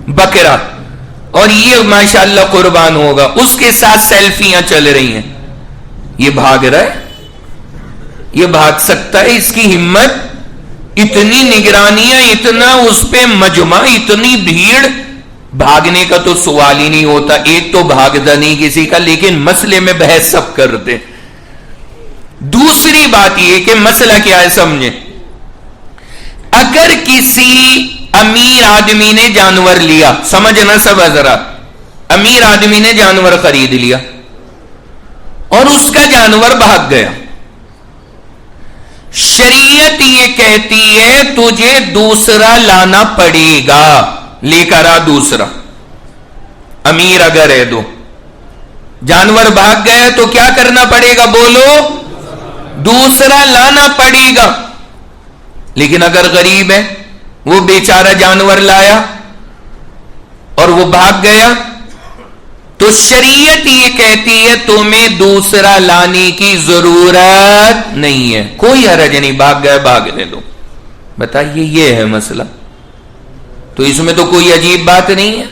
بکرا اور یہ ماشاءاللہ قربان ہوگا، اس کے ساتھ سیلفیاں چل رہی ہیں. یہ بھاگ رہا ہے، یہ بھاگ سکتا ہے؟ اس کی ہمت؟ اتنی نگرانیاں، اتنا اس پہ مجمع، اتنی بھیڑ، بھاگنے کا تو سوال ہی نہیں ہوتا. ایک تو بھاگتا نہیں کسی کا، لیکن مسئلے میں بحث سب کرتے. دوسری بات یہ کہ مسئلہ کیا ہے سمجھیں. اگر کسی امیر آدمی نے جانور لیا، سمجھنا سب حضرات، امیر آدمی نے جانور خرید لیا اور اس کا جانور بھاگ گیا، شریعت یہ کہتی ہے تجھے دوسرا لانا پڑے گا. لے کر آ دوسرا. امیر اگر ہے تو جانور بھاگ گیا تو کیا کرنا پڑے گا؟ بولو، دوسرا لانا پڑے گا. لیکن اگر غریب ہے، وہ بیچارہ جانور لایا اور وہ بھاگ گیا، تو شریعت یہ کہتی ہے تمہیں دوسرا لانے کی ضرورت نہیں ہے، کوئی حرج نہیں، بھاگ گیا بھاگنے دو. بتائیے یہ ہے مسئلہ. تو اس میں تو کوئی عجیب بات نہیں ہے،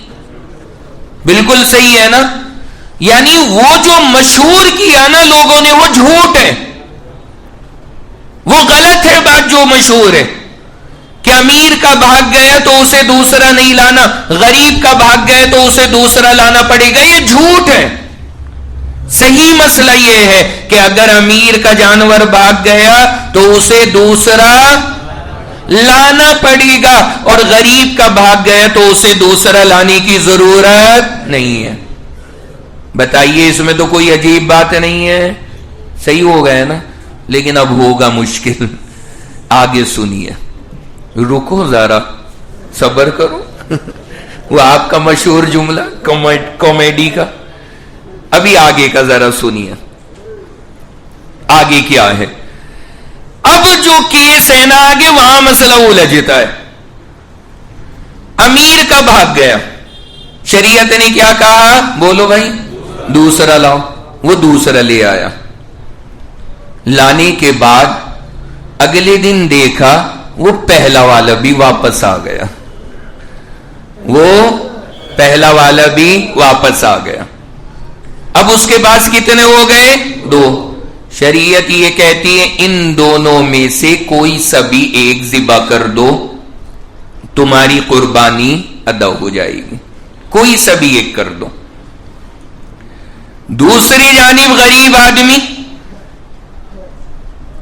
بالکل صحیح ہے نا. یعنی وہ جو مشہور کیا نا لوگوں نے، وہ جھوٹ ہے، وہ غلط ہے بات جو مشہور ہے کہ امیر کا بھاگ گیا تو اسے دوسرا نہیں لانا، غریب کا بھاگ گیا تو اسے دوسرا لانا پڑے گا. یہ جھوٹ ہے. صحیح مسئلہ یہ ہے کہ اگر امیر کا جانور بھاگ گیا تو اسے دوسرا لانا پڑے گا، اور غریب کا بھاگ گیا تو اسے دوسرا لانے کی ضرورت نہیں ہے. بتائیے اس میں تو کوئی عجیب بات نہیں ہے. صحیح ہو گیا نا. لیکن اب ہوگا مشکل. آگے سنیے، رکو ذرا، صبر کرو. وہ آپ کا مشہور جملہ کامیڈی کا. ابھی آگے کا ذرا سنیے، آگے کیا ہے. اب جو کیس ہے نا آگے، وہاں مسئلہ الجھتا ہے. امیر کا بھاگ گیا، شریعت نے کیا کہا؟ بولو بھائی، دوسرا لاؤ. وہ دوسرا لے آیا. لانے کے بعد اگلے دن دیکھا وہ پہلا والا بھی واپس آ گیا. وہ پہلا والا بھی واپس آ گیا. اب اس کے پاس کتنے ہو گئے؟ دو. شریعت یہ کہتی ہے ان دونوں میں سے کوئی سا بھی ایک ذبح کر دو، تمہاری قربانی ادا ہو جائے گی. کوئی سا بھی ایک کر دو. دوسری جانب غریب آدمی،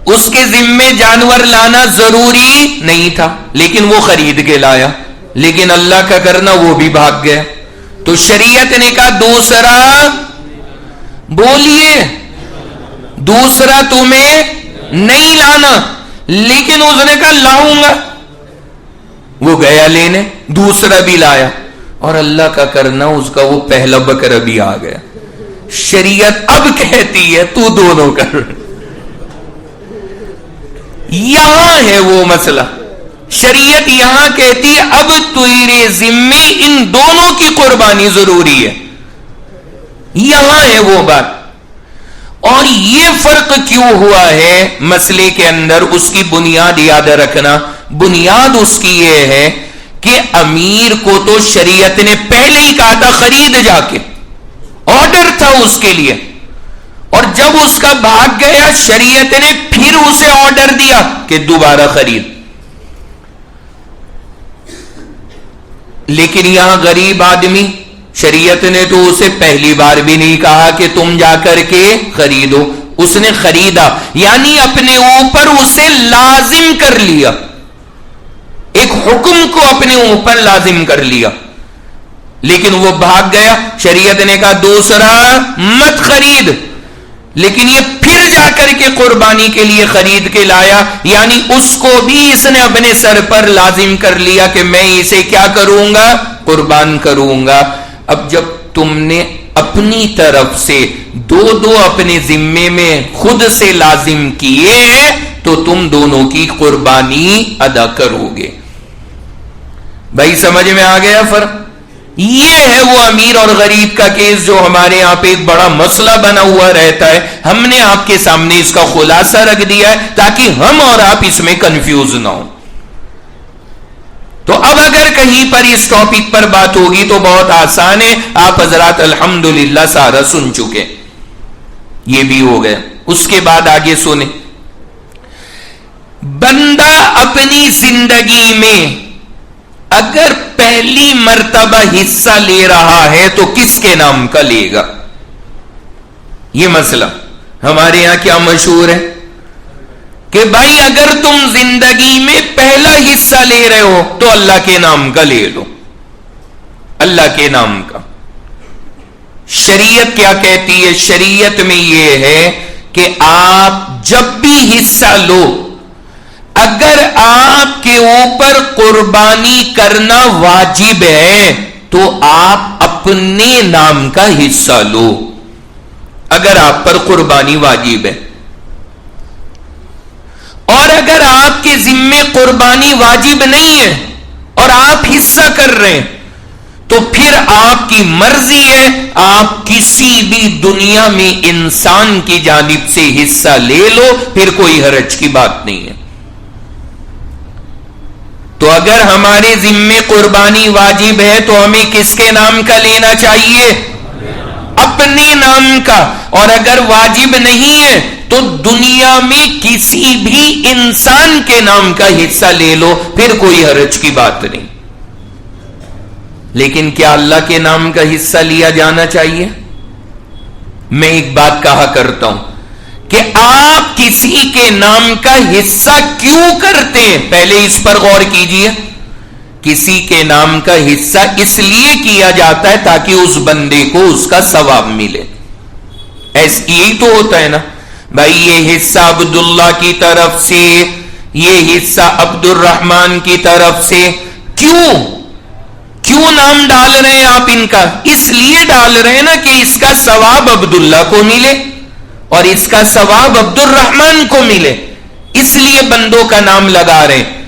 اس کے ذمے جانور لانا ضروری نہیں تھا، لیکن وہ خرید کے لایا، لیکن اللہ کا کرنا وہ بھی بھاگ گیا. تو شریعت نے کہا دوسرا، بولیے، دوسرا تمہیں نہیں لانا. لیکن اس نے کہا لاؤں گا. وہ گیا لینے، دوسرا بھی لایا، اور اللہ کا کرنا اس کا وہ پہلا بکرا بھی آ گیا. شریعت اب کہتی ہے تو دونوں کر. یہاں ہے وہ مسئلہ. شریعت یہاں کہتی ہے اب تیرے ذمے ان دونوں کی قربانی ضروری ہے. یہاں ہے وہ بات. اور یہ فرق کیوں ہوا ہے مسئلے کے اندر، اس کی بنیاد یاد رکھنا. بنیاد اس کی یہ ہے کہ امیر کو تو شریعت نے پہلے ہی کہا تھا خرید جا کے، آرڈر تھا اس کے لیے. اور جب اس کا بھاگ گیا، شریعت نے پھر اسے آرڈر دیا کہ دوبارہ خرید. لیکن یہاں غریب آدمی، شریعت نے تو اسے پہلی بار بھی نہیں کہا کہ تم جا کر کے خریدو. اس نے خریدا، یعنی اپنے اوپر اسے لازم کر لیا، ایک حکم کو اپنے اوپر لازم کر لیا. لیکن وہ بھاگ گیا، شریعت نے کہا دوسرا مت خرید. لیکن یہ پھر جا کر کے قربانی کے لیے خرید کے لایا، یعنی اس کو بھی اس نے اپنے سر پر لازم کر لیا کہ میں اسے کیا کروں گا؟ قربان کروں گا. اب جب تم نے اپنی طرف سے دو اپنے ذمے میں خود سے لازم کیے ہیں تو تم دونوں کی قربانی ادا کرو گے. بھائی سمجھ میں آ گیا فرق؟ یہ ہے وہ امیر اور غریب کا کیس جو ہمارے یہاں پہ ایک بڑا مسئلہ بنا ہوا رہتا ہے. ہم نے آپ کے سامنے اس کا خلاصہ رکھ دیا ہے تاکہ ہم اور آپ اس میں کنفیوز نہ ہوں. تو اب اگر کہیں پر اس ٹاپک پر بات ہوگی تو بہت آسان ہے. آپ حضرات الحمدللہ سارا سن چکے, یہ بھی ہو گیا. اس کے بعد آگے سنیں, بندہ اپنی زندگی میں اگر پہلی مرتبہ حصہ لے رہا ہے تو کس کے نام کا لے گا؟ یہ مسئلہ ہمارے یہاں کیا مشہور ہے کہ بھائی اگر تم زندگی میں پہلا حصہ لے رہے ہو تو اللہ کے نام کا لے لو, اللہ کے نام کا. شریعت کیا کہتی ہے؟ شریعت میں یہ ہے کہ آپ جب بھی حصہ لو, اگر آپ کے اوپر قربانی کرنا واجب ہے تو آپ اپنے نام کا حصہ لو. اگر آپ پر قربانی واجب ہے, اور اگر آپ کے ذمے قربانی واجب نہیں ہے اور آپ حصہ کر رہے ہیں تو پھر آپ کی مرضی ہے, آپ کسی بھی دنیا میں انسان کی جانب سے حصہ لے لو, پھر کوئی حرج کی بات نہیں ہے. تو اگر ہمارے ذمے قربانی واجب ہے تو ہمیں کس کے نام کا لینا چاہیے؟ اپنے نام کا. اور اگر واجب نہیں ہے تو دنیا میں کسی بھی انسان کے نام کا حصہ لے لو, پھر کوئی حرج کی بات نہیں. لیکن کیا اللہ کے نام کا حصہ لیا جانا چاہیے؟ میں ایک بات کہا کرتا ہوں کہ آپ کسی کے نام کا حصہ کیوں کرتے ہیں, پہلے اس پر غور کیجئے. کسی کے نام کا حصہ اس لیے کیا جاتا ہے تاکہ اس بندے کو اس کا ثواب ملے. یہی تو ہوتا ہے نا بھائی, یہ حصہ عبداللہ کی طرف سے, یہ حصہ عبد الرحمن کی طرف سے. کیوں نام ڈال رہے ہیں آپ ان کا؟ اس لیے ڈال رہے ہیں نا کہ اس کا ثواب عبداللہ کو ملے اور اس کا ثواب عبد الرحمن کو ملے, اس لیے بندوں کا نام لگا رہے ہیں.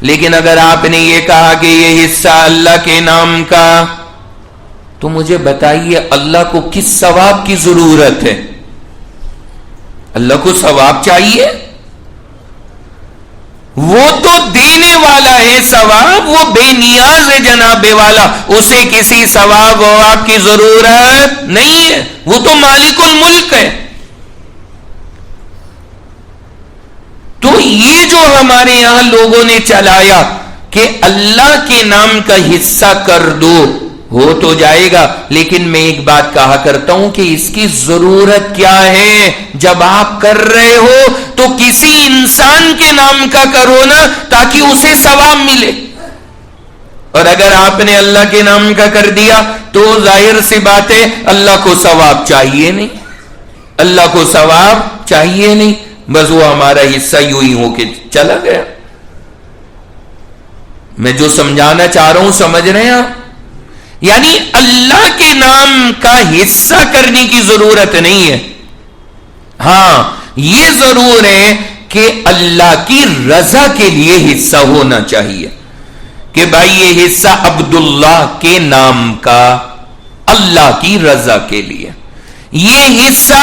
لیکن اگر آپ نے یہ کہا کہ یہ حصہ اللہ کے نام کا, تو مجھے بتائیے اللہ کو کس ثواب کی ضرورت ہے؟ اللہ کو ثواب چاہیے؟ وہ تو دینے والا ہے ثواب, وہ بے نیاز ہے جناب والا, اسے کسی ثواب و آپ کی ضرورت نہیں ہے, وہ تو مالک الملک ہے. تو یہ جو ہمارے یہاں لوگوں نے چلایا کہ اللہ کے نام کا حصہ کر دو, ہو تو جائے گا, لیکن میں ایک بات کہا کرتا ہوں کہ اس کی ضرورت کیا ہے؟ جب آپ کر رہے ہو تو کسی انسان کے نام کا کرو نا تاکہ اسے ثواب ملے. اور اگر آپ نے اللہ کے نام کا کر دیا تو ظاہر سی بات ہے اللہ کو ثواب چاہیے نہیں, اللہ کو ثواب چاہیے نہیں, بس وہ ہمارا حصہ یوں ہی ہو کے چلا گیا. میں جو سمجھانا چاہ رہا ہوں سمجھ رہے ہیں آپ؟ یعنی اللہ کے نام کا حصہ کرنے کی ضرورت نہیں ہے. ہاں یہ ضرور ہے کہ اللہ کی رضا کے لیے حصہ ہونا چاہیے کہ بھائی یہ حصہ عبداللہ کے نام کا, اللہ کی رضا کے لیے. یہ حصہ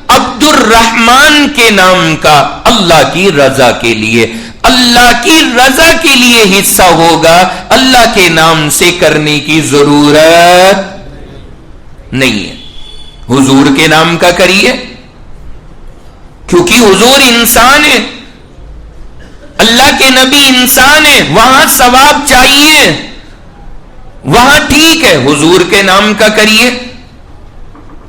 عبد الرحمن کے نام کا, اللہ کی رضا کے لیے. اللہ کی رضا کے لیے حصہ ہوگا, اللہ کے نام سے کرنے کی ضرورت نہیں ہے. حضور کے نام کا کریے کیونکہ حضور انسان ہے, اللہ کے نبی انسان ہے, وہاں ثواب چاہیے, وہاں ٹھیک ہے حضور کے نام کا کریے,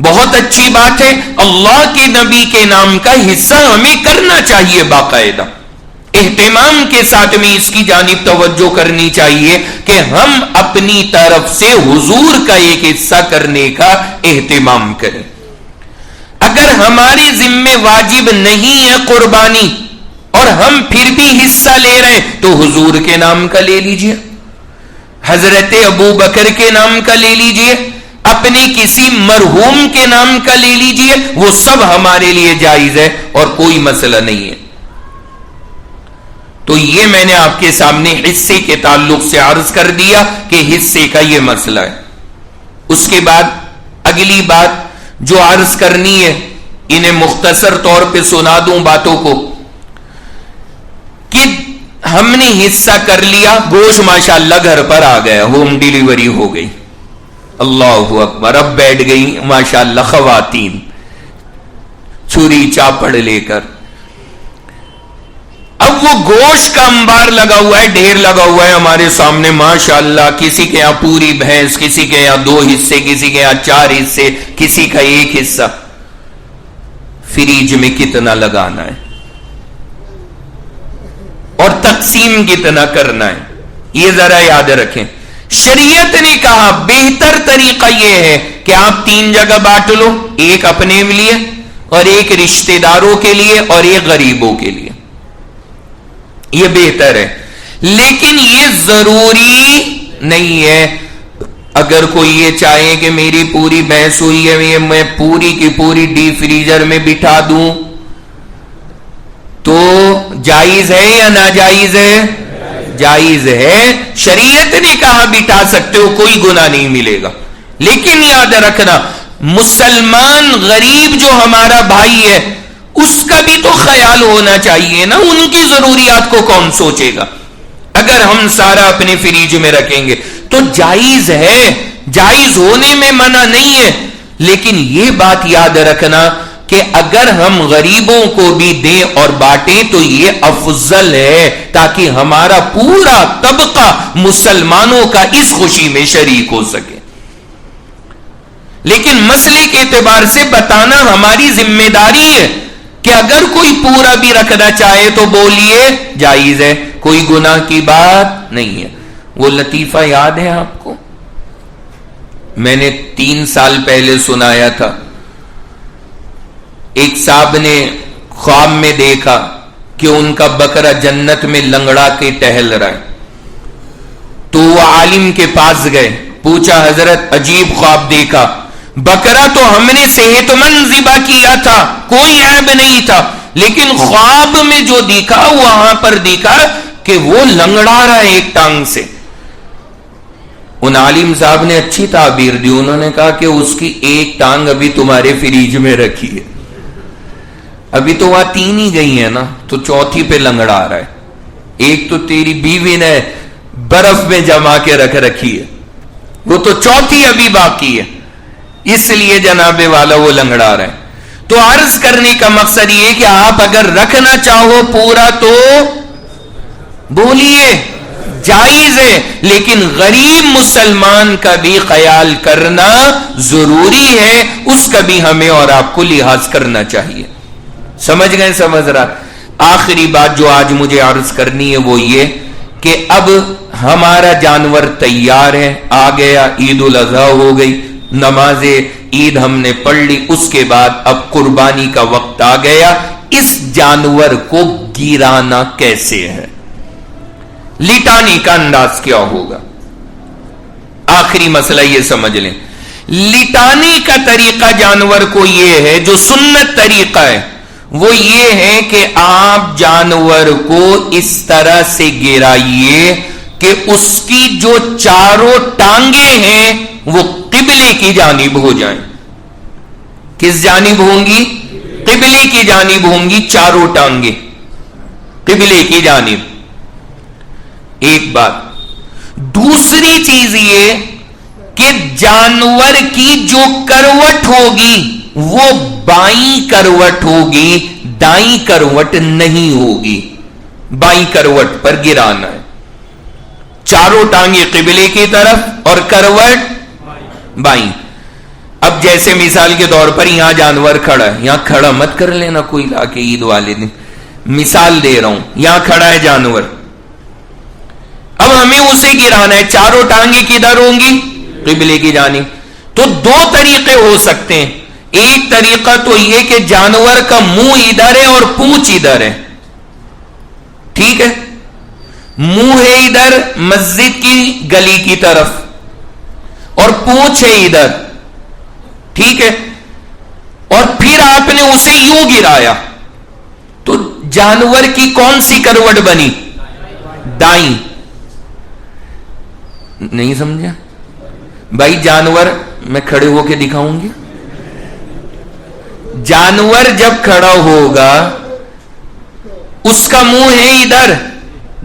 بہت اچھی بات ہے. اللہ کے نبی کے نام کا حصہ ہمیں کرنا چاہیے, باقاعدہ اہتمام کے ساتھ میں اس کی جانب توجہ کرنی چاہیے کہ ہم اپنی طرف سے حضور کا ایک حصہ کرنے کا اہتمام کریں. اگر ہماری ذمہ واجب نہیں ہے قربانی اور ہم پھر بھی حصہ لے رہے ہیں تو حضور کے نام کا لے لیجئے, حضرت ابو بکر کے نام کا لے لیجئے, اپنے کسی مرحوم کے نام کا لے لیجئے، وہ سب ہمارے لیے جائز ہے اور کوئی مسئلہ نہیں ہے. تو یہ میں نے آپ کے سامنے حصے کے تعلق سے عرض کر دیا کہ حصے کا یہ مسئلہ ہے. اس کے بعد اگلی بات جو عرض کرنی ہے، انہیں مختصر طور پہ سنا دوں باتوں کو، کہ ہم نے حصہ کر لیا، گوشت ماشاءاللہ گھر پر آ گیا، ہوم ڈیلیوری ہو گئی، اللہ اکبر، اب بیٹھ گئی ماشاءاللہ خواتین چھری چاپڑ لے کر. اب وہ گوشت کا انبار لگا ہوا ہے، ڈھیر لگا ہوا ہے ہمارے سامنے ماشاءاللہ، کسی کے یہاں پوری بھینس، کسی کے یہاں 2 حصے، کسی کے یہاں 4 حصے، کسی کا 1 حصہ. فریج میں کتنا لگانا ہے اور تقسیم کتنا کرنا ہے، یہ ذرا یاد رکھیں. شریعت نے کہا بہتر طریقہ یہ ہے کہ آپ 3 جگہ بانٹ لو، ایک اپنے لیے اور ایک رشتہ داروں کے لیے اور ایک غریبوں کے لیے، یہ بہتر ہے. لیکن یہ ضروری نہیں ہے. اگر کوئی یہ چاہے کہ میری پوری بھینس ہوئی ہے، میں پوری کی پوری ڈی فریزر میں بٹھا دوں، تو جائز ہے یا ناجائز ہے؟ جائز ہے. شریعت نے کہا بٹھا سکتے ہو، کوئی گناہ نہیں ملے گا. لیکن یاد رکھنا، مسلمان غریب جو ہمارا بھائی ہے، اس کا بھی تو خیال ہونا چاہیے نا، ان کی ضروریات کو کون سوچے گا؟ اگر ہم سارا اپنے فریج میں رکھیں گے تو جائز ہے، جائز ہونے میں منع نہیں ہے. لیکن یہ بات یاد رکھنا کہ اگر ہم غریبوں کو بھی دیں اور بانٹیں تو یہ افضل ہے، تاکہ ہمارا پورا طبقہ مسلمانوں کا اس خوشی میں شریک ہو سکے. لیکن مسئلے کے اعتبار سے بتانا ہماری ذمہ داری ہے کہ اگر کوئی پورا بھی رکھنا چاہے تو بولیے جائز ہے، کوئی گناہ کی بات نہیں ہے. وہ لطیفہ یاد ہے آپ کو؟ میں نے 3 سال پہلے سنایا تھا. ایک صاحب نے خواب میں دیکھا کہ ان کا بکرا جنت میں لنگڑا کے ٹہل رہا ہے. تو وہ عالم کے پاس گئے، پوچھا حضرت عجیب خواب دیکھا. بکرا تو ہم نے صحت مند ذبح کیا تھا، کوئی عیب نہیں تھا، لیکن خواب میں جو دیکھا وہاں پر دیکھا کہ وہ لنگڑا رہا ہے ایک ٹانگ سے. ان عالم صاحب نے اچھی تعبیر دی، انہوں نے کہا کہ اس کی ایک ٹانگ ابھی تمہارے فریج میں رکھی ہے، ابھی تو وہاں 3 ہی گئی ہیں نا، تو چوتھی پہ لنگڑا رہا ہے. ایک تو تیری بیوی نے برف میں جما کے رکھ رکھی ہے، وہ تو چوتھی ابھی باقی ہے، اس لیے جناب والا وہ لنگڑا رہے. تو عرض کرنے کا مقصد یہ کہ آپ اگر رکھنا چاہو پورا تو بولیے جائز ہے، لیکن غریب مسلمان کا بھی خیال کرنا ضروری ہے، اس کا بھی ہمیں اور آپ کو لحاظ کرنا چاہیے. سمجھ گئے؟ سمجھ رہا. آخری بات جو آج مجھے عرض کرنی ہے وہ یہ کہ اب ہمارا جانور تیار ہے، آ گیا، عید الاضحیٰ ہو گئی، نماز عید ہم نے پڑھ لی، اس کے بعد اب قربانی کا وقت آ گیا. اس جانور کو گرانا کیسے ہے؟ لٹانے کا انداز کیا ہوگا؟ آخری مسئلہ یہ سمجھ لیں. لٹانے کا طریقہ جانور کو یہ ہے، جو سنت طریقہ ہے وہ یہ ہے کہ آپ جانور کو اس طرح سے گرائیے کہ اس کی جو چاروں ٹانگیں ہیں وہ قبلے کی جانب ہو جائیں. کس جانب ہوں گی؟ قبلے کی جانب ہوں گی چاروں ٹانگیں، قبلے کی جانب. ایک بات. دوسری چیز یہ کہ جانور کی جو کروٹ ہوگی وہ بائیں کروٹ ہوگی، دائیں کروٹ نہیں ہوگی. بائیں کروٹ پر گرانا ہے. چاروں ٹانگیں قبلے کی طرف اور کروٹ بائیں. اب جیسے مثال کے طور پر یہاں جانور کھڑا ہے، یہاں کھڑا مت کر لینا کوئی لا کے عید والے دن، مثال دے رہا ہوں. یہاں کھڑا ہے جانور، اب ہمیں اسے گرانا ہے. چاروں ٹانگیں کدھر ہوں گی؟ قبلے کی جانب. تو 2 طریقے ہو سکتے ہیں. ایک طریقہ تو یہ کہ جانور کا منہ ادھر ہے اور پونچھ ادھر ہے، ٹھیک ہے، منہ ہے ادھر مسجد کی گلی کی طرف اور پونچھ ہے ادھر. ٹھیک ہے، اور پھر آپ نے اسے یوں گرایا تو جانور کی کون سی کروٹ بنی؟ دائیں. نہیں سمجھا بھائی؟ جانور میں کھڑے ہو کے دکھاؤں گی. جانور جب کھڑا ہوگا اس کا منہ ہے ادھر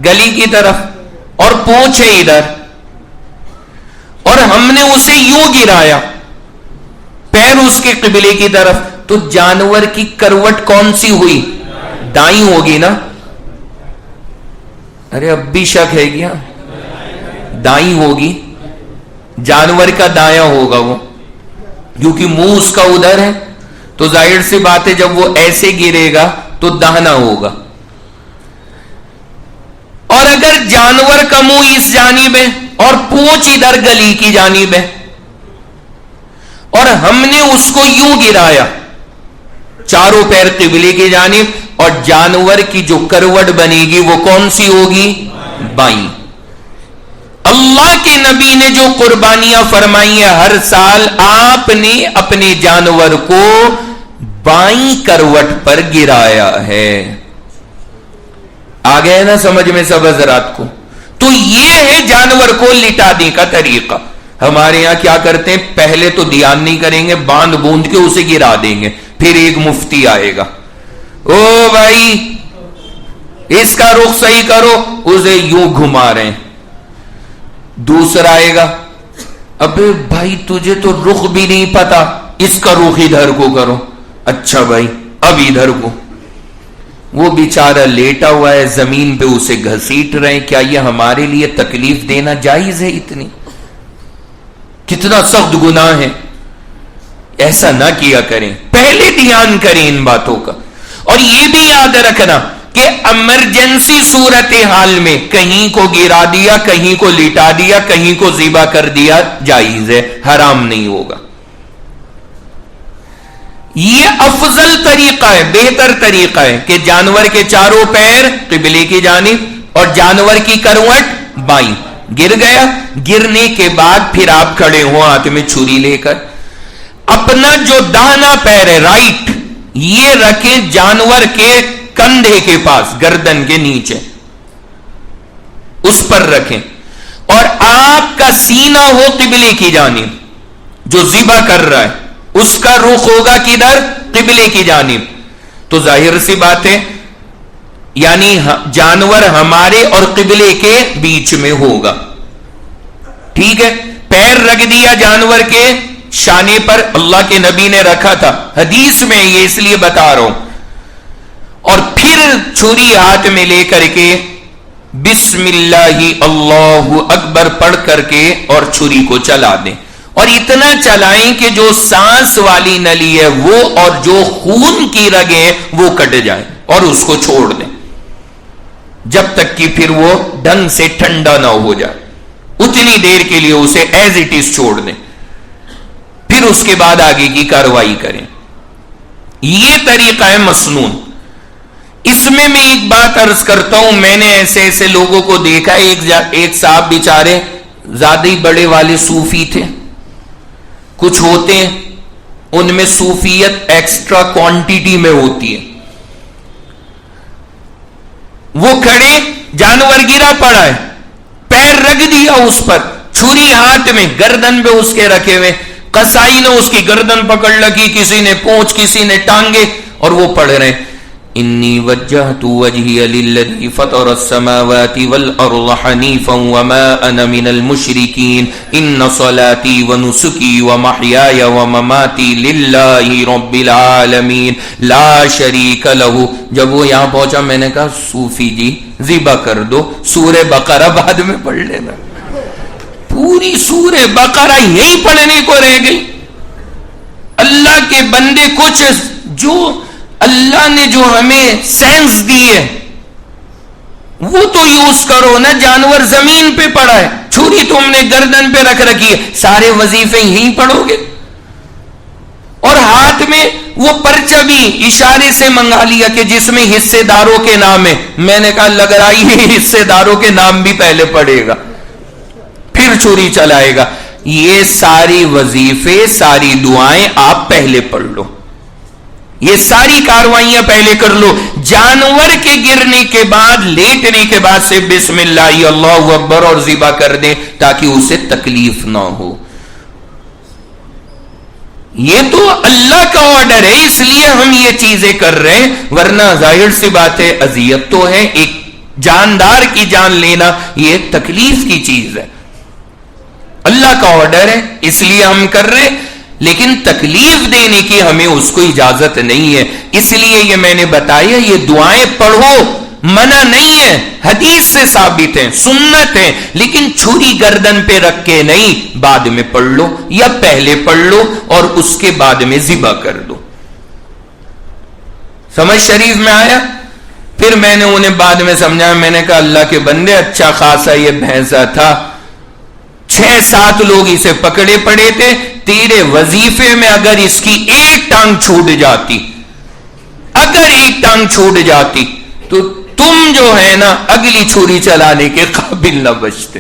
گلی کی طرف اور پونچھ ہے ادھر، اور ہم نے اسے یوں گرایا پیر اس کے قبلے کی طرف، تو جانور کی کروٹ کون سی ہوئی؟ دائیں ہوگی نا. ارے اب بھی شک ہے کیا؟ دائیں ہوگی. جانور کا دایاں ہوگا وہ، کیونکہ منہ اس کا ادھر ہے، تو ظاہر سی بات ہے جب وہ ایسے گرے گا تو داہنا ہوگا. اور اگر جانور کا منہ اس جانب ہے اور پونچھ ادھر گلی کی جانب ہے اور ہم نے اس کو یوں گرایا چاروں پیر قبلے کی جانب، اور جانور کی جو کروٹ بنے گی وہ کون سی ہوگی؟ بائیں. اللہ کے نبی نے جو قربانیاں فرمائی ہیں ہر سال آپ نے اپنے جانور کو بائیں کروٹ پر گرایا ہے. آ گئے نا سمجھ میں سب حضرات کو؟ تو یہ ہے جانور کو لٹانے کا طریقہ. ہمارے یہاں کیا کرتے ہیں، پہلے تو دھیان نہیں کریں گے، باندھ بوند کے اسے گرا دیں گے، پھر ایک مفتی آئے گا، او بھائی اس کا رخ صحیح کرو، اسے یوں گھما رہے ہیں. دوسرا آئے گا، ابے بھائی تجھے تو رخ بھی نہیں پتا، اس کا رخ ادھر کو کرو. اچھا بھائی اب ادھر کو. وہ بیچارہ لیٹا ہوا ہے زمین پہ، اسے گھسیٹ رہے ہیں. کیا یہ ہمارے لیے تکلیف دینا جائز ہے؟ اتنی کتنا سخت گناہ ہے. ایسا نہ کیا کریں، پہلے دھیان کریں ان باتوں کا. اور یہ بھی یاد رکھنا کہ ایمرجنسی صورتحال میں کہیں کو گرا دیا، کہیں کو لٹا دیا، کہیں کو ذبح کر دیا جائز ہے، حرام نہیں ہوگا. یہ افضل طریقہ ہے، بہتر طریقہ ہے کہ جانور کے چاروں پیر قبلے کی جانب اور جانور کی کروٹ بائیں. گر گیا، گرنے کے بعد پھر آپ کھڑے ہو ہاتھ میں چھری لے کر، اپنا جو داہنا پیر ہے رائٹ یہ رکھیں جانور کے کندھے کے پاس، گردن کے نیچے اس پر رکھیں، اور آپ کا سینہ ہو قبلے کی جانب. جو ذبح کر رہا ہے اس کا رخ ہوگا کدھر؟ قبلے کی جانب. تو ظاہر سی بات ہے یعنی جانور ہمارے اور قبلے کے بیچ میں ہوگا. ٹھیک ہے، پیر رکھ دیا جانور کے شانے پر، اللہ کے نبی نے رکھا تھا، حدیث میں یہ اس لیے بتا رہا ہوں. اور پھر چھری ہاتھ میں لے کر کے بسم اللہ اللہ اکبر پڑھ کر کے اور چھری کو چلا دیں. اور اتنا چلائیں کہ جو سانس والی نلی ہے وہ اور جو خون کی رگیں وہ کٹ جائے اور اس کو چھوڑ دیں جب تک کہ پھر وہ ڈھنگ سے ٹھنڈا نہ ہو جائے. اتنی دیر کے لیے اسے ایز اٹ از چھوڑ دیں، پھر اس کے بعد آگے کی کارروائی کریں. یہ طریقہ ہے مسنون. اس میں ایک بات عرض کرتا ہوں، میں نے ایسے ایسے لوگوں کو دیکھا. ایک صاحب بیچارے زیادہ ہی بڑے والے صوفی تھے. کچھ ہوتے ہیں ان میں صوفیت ایکسٹرا کوانٹیٹی میں ہوتی ہے. وہ کھڑے، جانور گرا پڑا ہے، پیر رکھ دیا اس پر، چھری ہاتھ میں، گردن پہ اس کے رکھے ہوئے. قصائی نے اس کی گردن پکڑ لگی، کسی نے پونچھ، کسی نے ٹانگے، اور وہ پڑھ رہے ہیں انی وجہت وجہی للذی فطر السماوات والارض حنیفا وما انا من المشرکین ان صلاتی ونسکی ومحیای ومماتی للہ رب العالمین لا شریک لہ. جب وہ یہاں پہنچا میں نے کہا صوفی جی ذبح کر دو، سورہ بقرہ بعد میں پڑھ لینا. پوری سورہ بقرہ یہی پڑھنے کو رہ گئی. اللہ کے بندے کچھ جو اللہ نے جو ہمیں سینس دی ہے وہ تو یوز کرو نا. جانور زمین پہ پڑا ہے، چھری تم نے گردن پہ رکھ رکھی ہے، سارے وظیفے یہیں پڑھو گے. اور ہاتھ میں وہ پرچہ بھی اشارے سے منگا لیا کہ جس میں حصے داروں کے نام ہے. میں نے کہا لگ رہا ہے حصے داروں کے نام بھی پہلے پڑھے گا پھر چھری چلائے گا. یہ ساری وظیفے ساری دعائیں آپ پہلے پڑھ لو، یہ ساری کاروائیاں پہلے کر لو. جانور کے گرنے کے بعد لیٹنے کے بعد سے بسم اللہ اللہ اکبر اور ذبح کر دیں تاکہ اسے تکلیف نہ ہو. یہ تو اللہ کا آرڈر ہے اس لیے ہم یہ چیزیں کر رہے ہیں، ورنہ ظاہر سی بات ہے اذیت تو ہے، ایک جاندار کی جان لینا یہ تکلیف کی چیز ہے. اللہ کا آرڈر ہے اس لیے ہم کر رہے ہیں، لیکن تکلیف دینے کی ہمیں اس کو اجازت نہیں ہے. اس لیے یہ میں نے بتایا یہ دعائیں پڑھو منع نہیں ہے، حدیث سے ثابت ہیں، سنت ہے، لیکن چھری گردن پہ رکھ کے نہیں، بعد میں پڑھ لو یا پہلے پڑھ لو اور اس کے بعد میں ذبح کر دو. سمجھ شریف میں آیا؟ پھر میں نے انہیں بعد میں سمجھایا، میں نے کہا اللہ کے بندے اچھا خاصا یہ بھینسا تھا، 6-7 لوگ اسے پکڑے پڑے تھے، تیرے وظیفے میں اگر اس کی ایک ٹانگ چھوٹ جاتی، اگر ایک ٹانگ چھوٹ جاتی تو تم جو ہے نا اگلی چھری چلانے کے قابل نہ بچتے.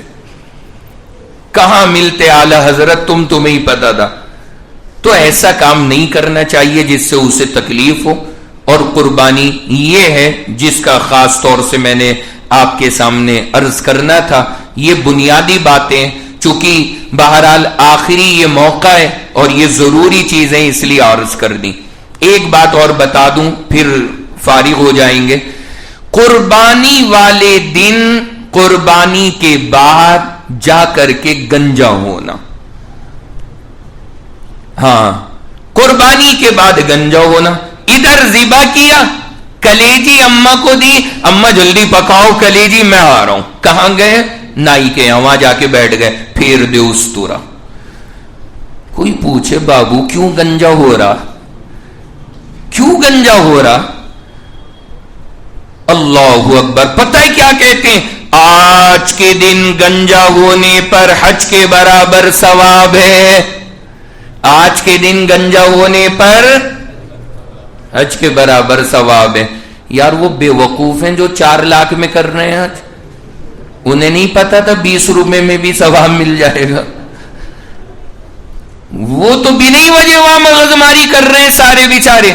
کہاں ملتے اعلی حضرت، تمہیں ہی پتا تھا. تو ایسا کام نہیں کرنا چاہیے جس سے اسے تکلیف ہو. اور قربانی یہ ہے جس کا خاص طور سے میں نے آپ کے سامنے عرض کرنا تھا. یہ بنیادی باتیں چونکہ بہرحال آخری یہ موقع ہے اور یہ ضروری چیزیں اس لیے عرض کر دیں. ایک بات اور بتا دوں پھر فارغ ہو جائیں گے. قربانی والے دن قربانی کے بعد جا کر کے گنجا ہونا. ہاں، قربانی کے بعد گنجا ہونا. ادھر ذبح کیا، کلیجی اماں کو دی، اماں جلدی پکاؤ کلیجی میں آ رہا ہوں. کہاں گئے؟ نائی کے یہاں، وہاں جا کے بیٹھ گئے. پھر دے استورا. کوئی پوچھے بابو کیوں گنجا ہو رہا، کیوں گنجا ہو رہا؟ اللہ اکبر. پتہ ہے کیا کہتے ہیں؟ آج کے دن گنجا ہونے پر حج کے برابر ثواب ہے. آج کے دن گنجا ہونے پر حج کے برابر ثواب ہے. یار وہ بے وقوف ہیں جو 4 لاکھ میں کر رہے ہیں حج، انہیں نہیں پتا تھا 20 روپے میں بھی ثواب مل جائے گا. وہ تو بنا وجہ وہاں مغز ماری کر رہے ہیں سارے بیچارے.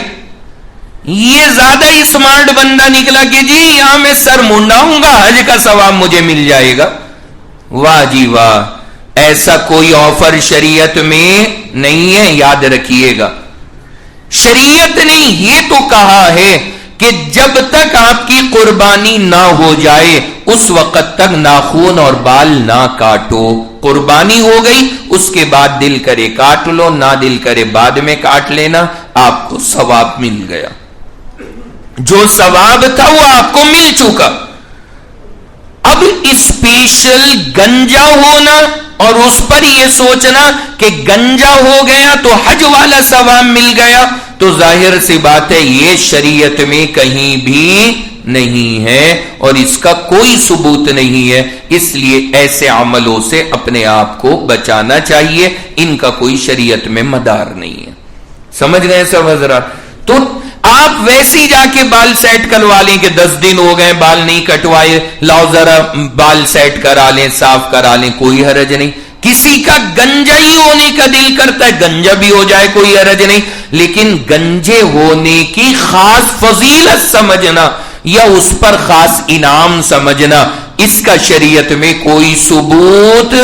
یہ زیادہ اسمارٹ بندہ نکلا کہ جی یہاں میں سر منڈاؤں گا حج کا ثواب مجھے مل جائے گا. واہ جی واہ، ایسا کوئی آفر شریعت میں نہیں ہے، یاد رکھیے گا. شریعت نے یہ تو کہا ہے کہ جب تک آپ کی قربانی نہ ہو جائے اس وقت تک ناخون اور بال نہ کاٹو. قربانی ہو گئی اس کے بعد دل کرے کاٹ لو، نہ دل کرے بعد میں کاٹ لینا، آپ کو ثواب مل گیا. جو ثواب تھا وہ آپ کو مل چکا. اب اسپیشل گنجا ہونا اور اس پر یہ سوچنا کہ گنجا ہو گیا تو حج والا ثواب مل گیا، تو ظاہر سی بات ہے یہ شریعت میں کہیں بھی نہیں ہے اور اس کا کوئی ثبوت نہیں ہے. اس لیے ایسے عملوں سے اپنے آپ کو بچانا چاہیے، ان کا کوئی شریعت میں مدار نہیں ہے. سمجھ گئے سب حضرات؟ تو آپ ویسی جا کے بال سیٹ کروا لیں کہ 10 دن ہو گئے بال نہیں کٹوائے، لاؤ ذرا بال سیٹ کرا لیں، صاف کرا لیں، کوئی حرج نہیں. کسی کا گنجا ہی ہونے کا دل کرتا ہے گنجا بھی ہو جائے، کوئی حرج نہیں. لیکن گنجے ہونے کی خاص فضیلت سمجھنا یا اس پر خاص انعام سمجھنا، اس کا شریعت میں کوئی ثبوت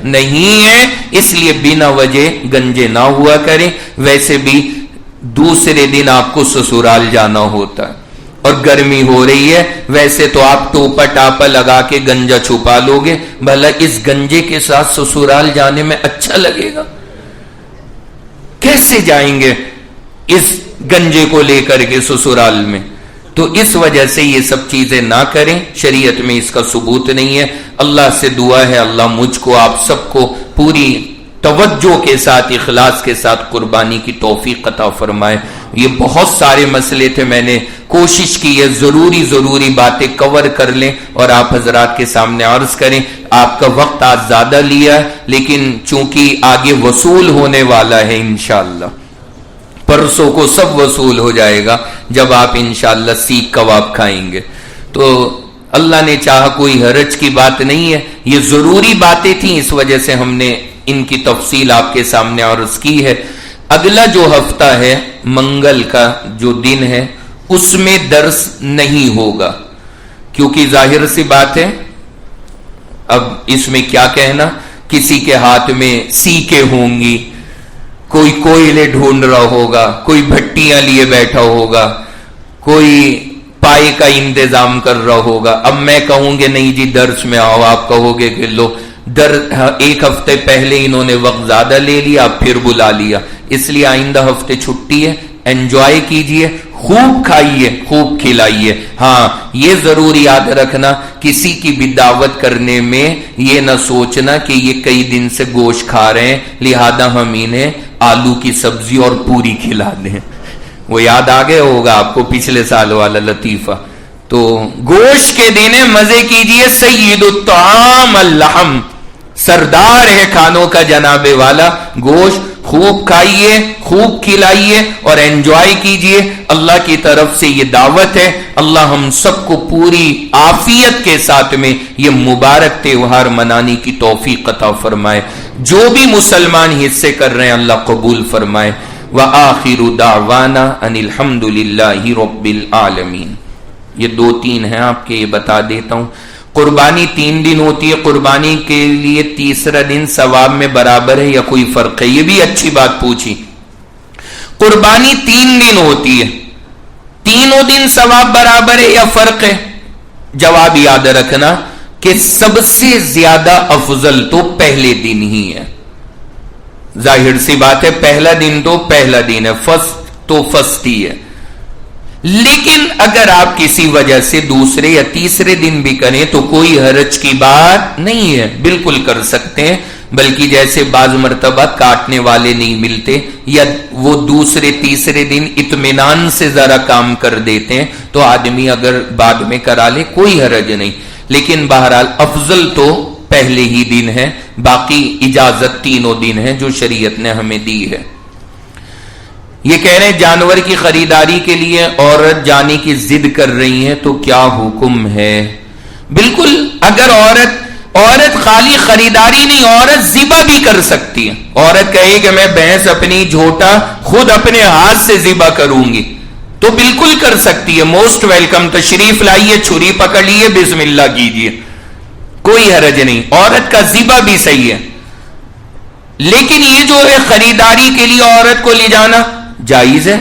نہیں ہے. اس لیے بنا وجہ گنجے نہ ہوا کریں. ویسے بھی دوسرے دن آپ کو سسرال جانا ہوتا ہے اور گرمی ہو رہی ہے، ویسے تو آپ ٹوپا ٹاپا لگا کے گنجا چھپا لو گے، بھلا اس گنجے کے ساتھ سسرال جانے میں اچھا لگے گا؟ کیسے جائیں گے اس گنجے کو لے کر کے سسرال میں؟ تو اس وجہ سے یہ سب چیزیں نہ کریں، شریعت میں اس کا ثبوت نہیں ہے. اللہ سے دعا ہے اللہ مجھ کو آپ سب کو پوری توجہ کے ساتھ اخلاص کے ساتھ قربانی کی توفیق عطا فرمائے. یہ بہت سارے مسئلے تھے، میں نے کوشش کی ہے ضروری باتیں کور کر لیں اور آپ حضرات کے سامنے عرض کریں. آپ کا وقت آج زیادہ لیا ہے، لیکن چونکہ آگے وصول ہونے والا ہے انشاءاللہ، پرسوں کو سب وصول ہو جائے گا جب آپ انشاءاللہ سیخ کباب کھائیں گے. تو اللہ نے چاہا کوئی حرج کی بات نہیں ہے، یہ ضروری باتیں تھیں اس وجہ سے ہم نے ان کی تفصیل آپ کے سامنے عرض کی ہے. اگلا جو ہفتہ ہے منگل کا جو دن ہے اس میں درس نہیں ہوگا، کیونکہ ظاہر سی بات ہے اب اس میں کیا کہنا، کسی کے ہاتھ میں سیکیں ہوں گی، کوئی کوئلے ڈھونڈ رہا ہوگا، کوئی بھٹیاں لیے بیٹھا ہوگا، کوئی پائے کا انتظام کر رہا ہوگا. اب میں کہوں گے نہیں جی درس میں آؤ، آپ کہو گے کہ لو ایک ہفتے پہلے انہوں نے وقت زیادہ لے لیا پھر بلا لیا. اس لیے آئندہ ہفتے چھٹی ہے، انجوائے کیجئے، خوب کھائیے، خوب کھلائیے. ہاں یہ ضرور یاد رکھنا کسی کی بھی دعوت کرنے میں یہ نہ سوچنا کہ یہ کئی دن سے گوشت کھا رہے ہیں لہذا ہم انہیں آلو کی سبزی اور پوری کھلا دیں. وہ یاد آ گیا ہوگا آپ کو پچھلے سال والا لطیفہ. تو گوشت کے دن مزے کیجئے. سید الطعام اللحم، سردار ہے کھانوں کا جناب والا گوشت. خوب کھائیے، خوب کھلائیے اور انجوائے کیجئے. اللہ کی طرف سے یہ دعوت ہے. اللہ ہم سب کو پوری عافیت کے ساتھ میں یہ مبارک تہوار منانے کی توفیق عطا فرمائے. جو بھی مسلمان حصے کر رہے ہیں اللہ قبول فرمائے. وآخر دعوانا ان الحمد للہ رب العالمین. یہ 2-3 ہیں آپ کے، یہ بتا دیتا ہوں. قربانی 3 دن ہوتی ہے. قربانی کے لیے تیسرا دن ثواب میں برابر ہے یا کوئی فرق ہے؟ یہ بھی اچھی بات پوچھی. قربانی 3 دن ہوتی ہے، تینوں دن ثواب برابر ہے یا فرق ہے؟ جواب یاد رکھنا کہ سب سے زیادہ افضل تو پہلے دن ہی ہے. ظاہر سی بات ہے پہلا دن تو پہلا دن ہے، فرسٹ تو فرسٹ ہی ہے. لیکن اگر آپ کسی وجہ سے دوسرے یا تیسرے دن بھی کریں تو کوئی حرج کی بات نہیں ہے، بالکل کر سکتے ہیں. بلکہ جیسے بعض مرتبہ کاٹنے والے نہیں ملتے یا وہ دوسرے تیسرے دن اطمینان سے ذرا کام کر دیتے ہیں تو آدمی اگر بعد میں کرا لے کوئی حرج نہیں. لیکن بہرحال افضل تو پہلے ہی دن ہے، باقی اجازت تینوں دن ہے جو شریعت نے ہمیں دی ہے. یہ کہہ رہے ہیں جانور کی خریداری کے لیے عورت جانے کی ضد کر رہی ہیں تو کیا حکم ہے؟ بالکل، اگر عورت خالی خریداری نہیں، عورت ذبح بھی کر سکتی ہے. عورت کہے کہ میں بھینس اپنی جھوٹا خود اپنے ہاتھ سے ذبح کروں گی تو بالکل کر سکتی ہے. موسٹ ویلکم، تشریف لائیے، چھری پکڑ لیے، بسم اللہ کیجیے، کوئی حرج نہیں. عورت کا ذبح بھی صحیح ہے. لیکن یہ جو ہے خریداری کے لیے عورت کو لے جانا جائز ہے،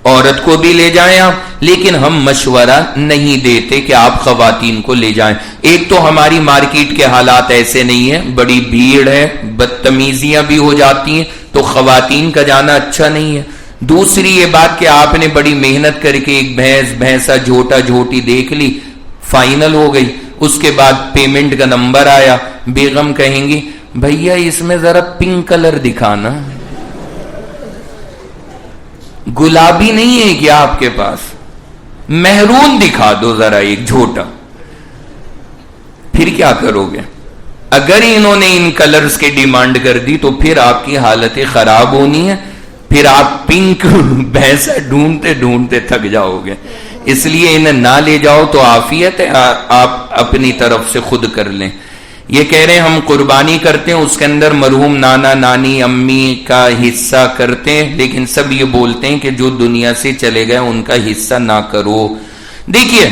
عورت کو بھی لے جائیں آپ، لیکن ہم مشورہ نہیں دیتے کہ آپ خواتین کو لے جائیں. ایک تو ہماری مارکیٹ کے حالات ایسے نہیں ہیں، بڑی بھیڑ ہے، بدتمیزیاں بھی ہو جاتی ہیں تو خواتین کا جانا اچھا نہیں ہے. دوسری یہ بات کہ آپ نے بڑی محنت کر کے ایک بھینسا جھوٹا جھوٹی دیکھ لی، فائنل ہو گئی، اس کے بعد پیمنٹ کا نمبر آیا، بیگم کہیں گی بھیا اس میں ذرا پنک کلر دکھانا، گلابی نہیں ہے کیا آپ کے پاس، مہرون دکھا دو ذرا ایک جھوٹا. پھر کیا کرو گے؟ اگر انہوں نے ان کلرز کی ڈیمانڈ کر دی تو پھر آپ کی حالتیں خراب ہونی ہے، پھر آپ پنک بھینسا ڈھونڈتے ڈھونڈتے تھک جاؤ گے. اس لیے انہیں نہ لے جاؤ تو عافیت ہے، آپ اپنی طرف سے خود کر لیں. یہ کہہ رہے ہیں ہم قربانی کرتے ہیں، اس کے اندر مرحوم نانا نانی امی کا حصہ کرتے ہیں، لیکن سب یہ بولتے ہیں کہ جو دنیا سے چلے گئے ان کا حصہ نہ کرو. دیکھیے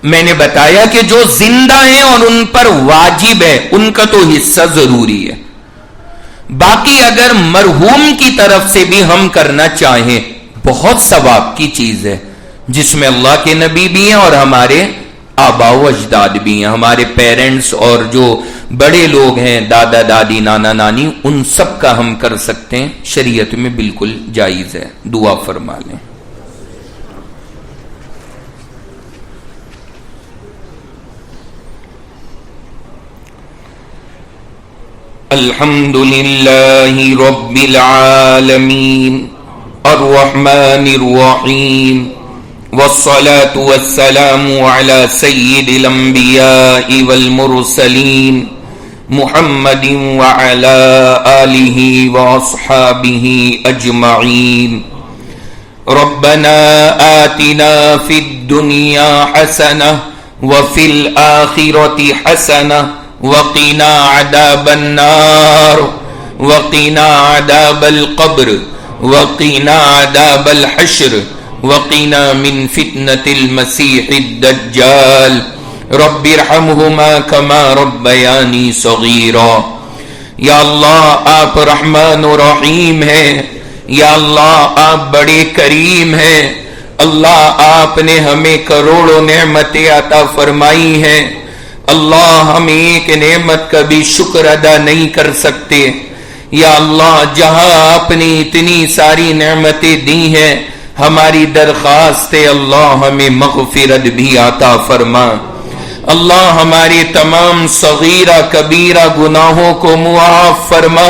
میں نے بتایا کہ جو زندہ ہیں اور ان پر واجب ہے ان کا تو حصہ ضروری ہے. باقی اگر مرحوم کی طرف سے بھی ہم کرنا چاہیں بہت ثواب کی چیز ہے، جس میں اللہ کے نبی بھی ہیں اور ہمارے آبا و اجداد بھی ہیں، ہمارے پیرنٹس اور جو بڑے لوگ ہیں دادا دادی نانا نانی، ان سب کا ہم کر سکتے ہیں، شریعت میں بالکل جائز ہے. دعا فرما لیں. الحمد للہ رب العالمین الرحمن الرحیم والصلاة والسلام على سید الانبیاء والمرسلین محمد وعلى آلہ واصحابہ اجمعین. ربنا آتنا فی الدنیا حسنہ وفی الآخرة حسنہ وقنا عذاب النار وقنا عذاب القبر وقنا عذاب الحشر وقنا من فتنة المسيح الدجال رب ارحمهما كما ربياني صغيرا۔ یا اللہ آپ رحمان و رحیم ہیں، یا اللہ آپ بڑے کریم ہیں، اللہ آپ نے ہمیں کروڑوں نعمتیں عطا فرمائی ہیں، اللہ ہم ایک نعمت کا بھی شکر ادا نہیں کر سکتے۔ یا اللہ جہاں آپ نے اتنی ساری نعمتیں دی ہیں، ہماری درخواست ہے اللہ ہمیں مغفرت بھی عطا فرما، اللہ ہمارے تمام صغیرہ کبیرہ گناہوں کو معاف فرما۔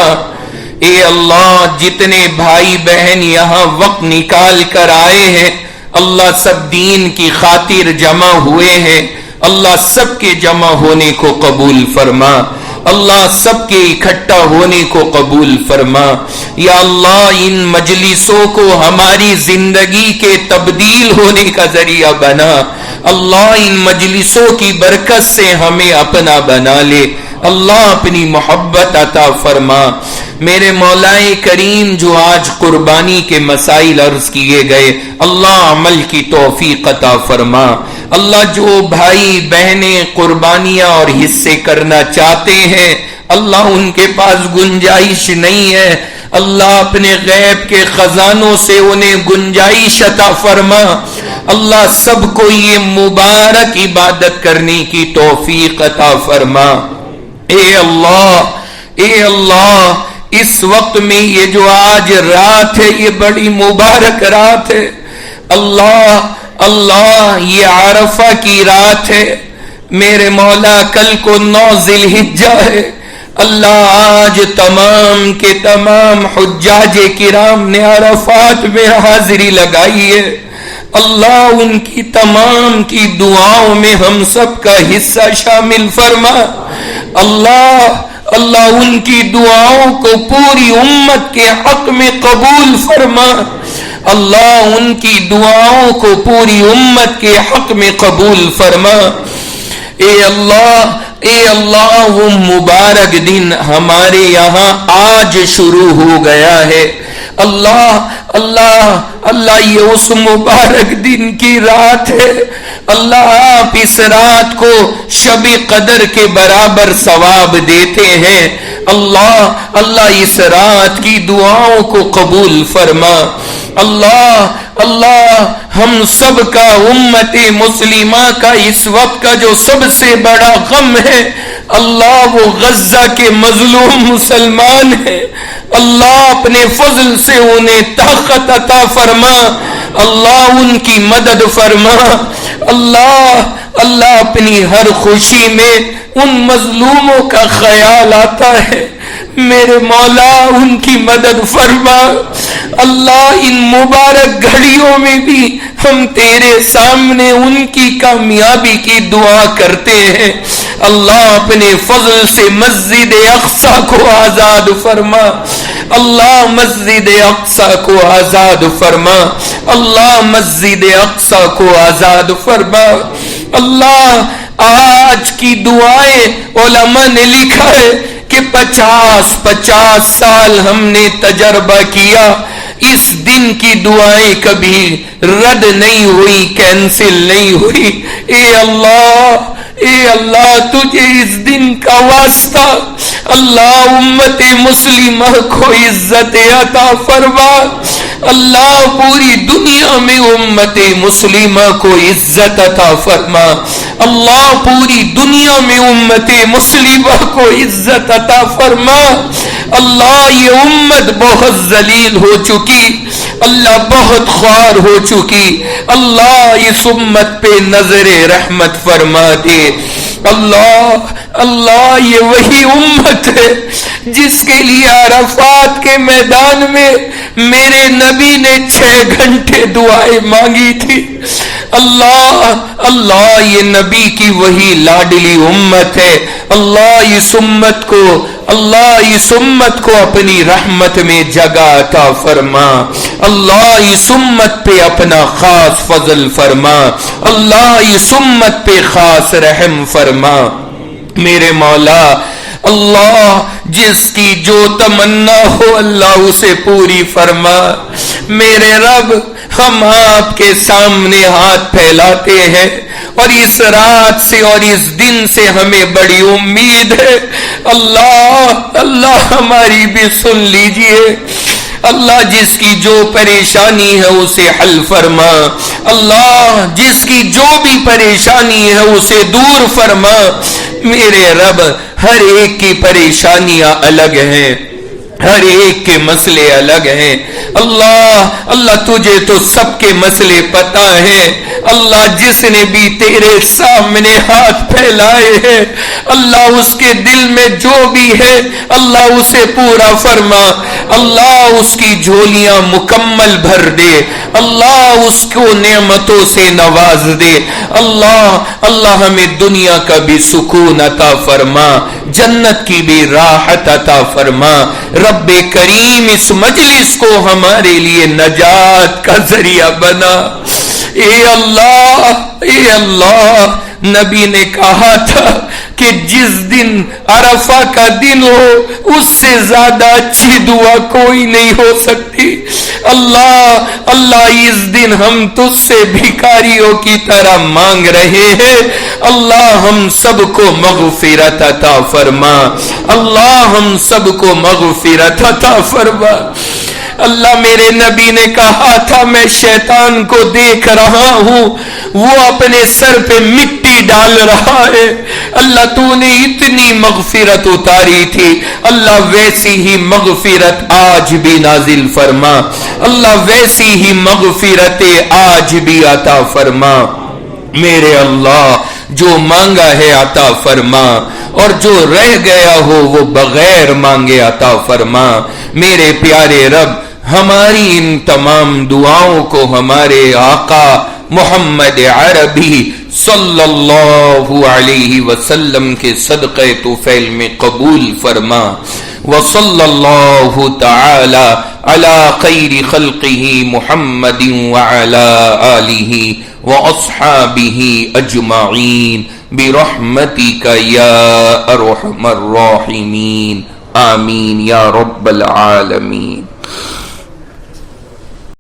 اے اللہ جتنے بھائی بہن یہاں وقت نکال کر آئے ہیں، اللہ سب دین کی خاطر جمع ہوئے ہیں، اللہ سب کے جمع ہونے کو قبول فرما، اللہ سب کے اکٹھا ہونے کو قبول فرما۔ یا اللہ ان مجلسوں کو ہماری زندگی کے تبدیل ہونے کا ذریعہ بنا، اللہ ان مجلسوں کی برکت سے ہمیں اپنا بنا لے، اللہ اپنی محبت عطا فرما۔ میرے مولا کریم جو آج قربانی کے مسائل عرض کیے گئے، اللہ عمل کی توفیق عطا فرما۔ اللہ جو بھائی بہنیں قربانیاں اور حصے کرنا چاہتے ہیں، اللہ ان کے پاس گنجائش نہیں ہے، اللہ اپنے غیب کے خزانوں سے انہیں گنجائش عطا فرما۔ اللہ سب کو یہ مبارک عبادت کرنے کی توفیق عطا فرما۔ اے اللہ اس وقت میں یہ جو آج رات ہے یہ بڑی مبارک رات ہے، اللہ یہ عرفہ کی رات ہے میرے مولا، کل کو 9 ذی الحجہ ہے، اللہ آج تمام کے تمام حجاج کرام نے عرفات میں حاضری لگائی ہے، اللہ ان کی تمام کی دعاؤں میں ہم سب کا حصہ شامل فرما۔ اللہ ان کی دعاؤں کو پوری امت کے حق میں قبول فرما، اللہ ان کی دعاؤں کو پوری امت کے حق میں قبول فرما۔ اے اللہ وہ مبارک دن ہمارے یہاں آج شروع ہو گیا ہے، اللہ یہ اس مبارک دن کی رات ہے، اللہ آپ اس رات کو شب قدر کے برابر ثواب دیتے ہیں، اللہ اس رات کی دعاؤں کو قبول فرما۔ اللہ ہم سب کا امت مسلمہ کا اس وقت کا جو سب سے بڑا غم ہے، اللہ وہ غزہ کے مظلوم مسلمان ہیں، اللہ اپنے فضل سے انہیں طاقت عطا فرما، اللہ ان کی مدد فرما، اللہ اپنی ہر خوشی میں ان مظلوموں کا خیال آتا ہے، میرے مولا ان کی مدد فرما۔ اللہ ان مبارک گھڑیوں میں بھی ہم تیرے سامنے ان کی کامیابی کی دعا کرتے ہیں، اللہ اپنے فضل سے مسجد اقصی کو آزاد فرما، اللہ مسجد اقصی کو آزاد فرما، اللہ مسجد اقصی کو آزاد فرما۔ اللہ آج کی دعائیں علماء نے لکھا ہے کہ 50 سال ہم نے تجربہ کیا، اس دن کی دعائیں کبھی رد نہیں ہوئی، کینسل نہیں ہوئی۔ اے اللہ تجھے اس دن کا واسطہ، اللہ امت مسلمہ کو عزت عطا فرما، اللہ پوری دنیا میں امت مسلمہ کو عزت عطا فرما، اللہ پوری دنیا میں امت مسلمہ کو عزت عطا فرما۔ اللہ یہ امت بہت ذلیل ہو چکی، اللہ بہت خوار ہو چکی، اللہ اس امت پہ نظر رحمت فرما دے۔ اللہ یہ وہی امت ہے جس کے لیے عرفات کے میدان میں میرے نبی نے 6 گھنٹے دعائیں مانگی تھی۔ اللہ یہ نبی کی وہی لاڈلی امت ہے، اللہ اس امت کو اپنی رحمت میں جگہ عطا فرما، اللہ اس امت پہ اپنا خاص فضل فرما، اللہ اس امت پہ خاص رحم فرما۔ میرے مولا اللہ جس کی جو تمنا ہو اللہ اسے پوری فرما۔ میرے رب ہم آپ کے سامنے ہاتھ پھیلاتے ہیں اور اس رات سے اور اس دن سے ہمیں بڑی امید ہے۔ اللہ ہماری بھی سن لیجئے۔ اللہ جس کی جو پریشانی ہے اسے حل فرما، اللہ جس کی جو بھی پریشانی ہے اسے دور فرما۔ میرے رب ہر ایک کی پریشانیاں الگ ہیں، ہر ایک کے مسئلے الگ ہیں۔ اللہ تجھے تو سب کے مسئلے پتہ ہیں۔ اللہ جس نے بھی تیرے سامنے ہاتھ پھیلائے ہیں اللہ اس کے دل میں جو بھی ہے اللہ اسے پورا فرما۔ اللہ اس کی جھولیاں مکمل بھر دے، اللہ اس کو نعمتوں سے نواز دے۔ اللہ ہمیں دنیا کا بھی سکون عطا فرما، جنت کی بھی راحت عطا فرما۔ رب کریم اس مجلس کو ہمارے لیے نجات کا ذریعہ بنا۔ اے اللہ نبی نے کہا تھا کہ جس دن عرفہ کا دن ہو اس سے زیادہ اچھی دعا کوئی نہیں ہو سکتی۔ اللہ اس دن ہم تجھ سے بھکاریوں کی طرح مانگ رہے ہیں، اللہ ہم سب کو مغفرت عطا فرما، اللہ ہم سب کو مغفرت عطا فرما۔ اللہ میرے نبی نے کہا تھا میں شیطان کو دیکھ رہا ہوں وہ اپنے سر پہ مٹی ڈال رہا ہے۔ اللہ تو نے اتنی مغفرت اتاری تھی، اللہ ویسی ہی مغفرت آج بھی نازل فرما، اللہ ویسی ہی مغفرت آج بھی عطا فرما۔ میرے اللہ جو مانگا ہے عطا فرما اور جو رہ گیا ہو وہ بغیر مانگے عطا فرما۔ میرے پیارے رب ہماری ان تمام دعاؤں کو ہمارے آقا محمد عربی صلی اللہ علیہ وسلم کے صدقے طفیل میں قبول فرما۔ وصلی اللہ تعالی علی خیر خلقہ محمد وعلی آلہ واصحابہ اجمعین برحمتک یا ارحم الراحمین، آمین یا رب العالمین۔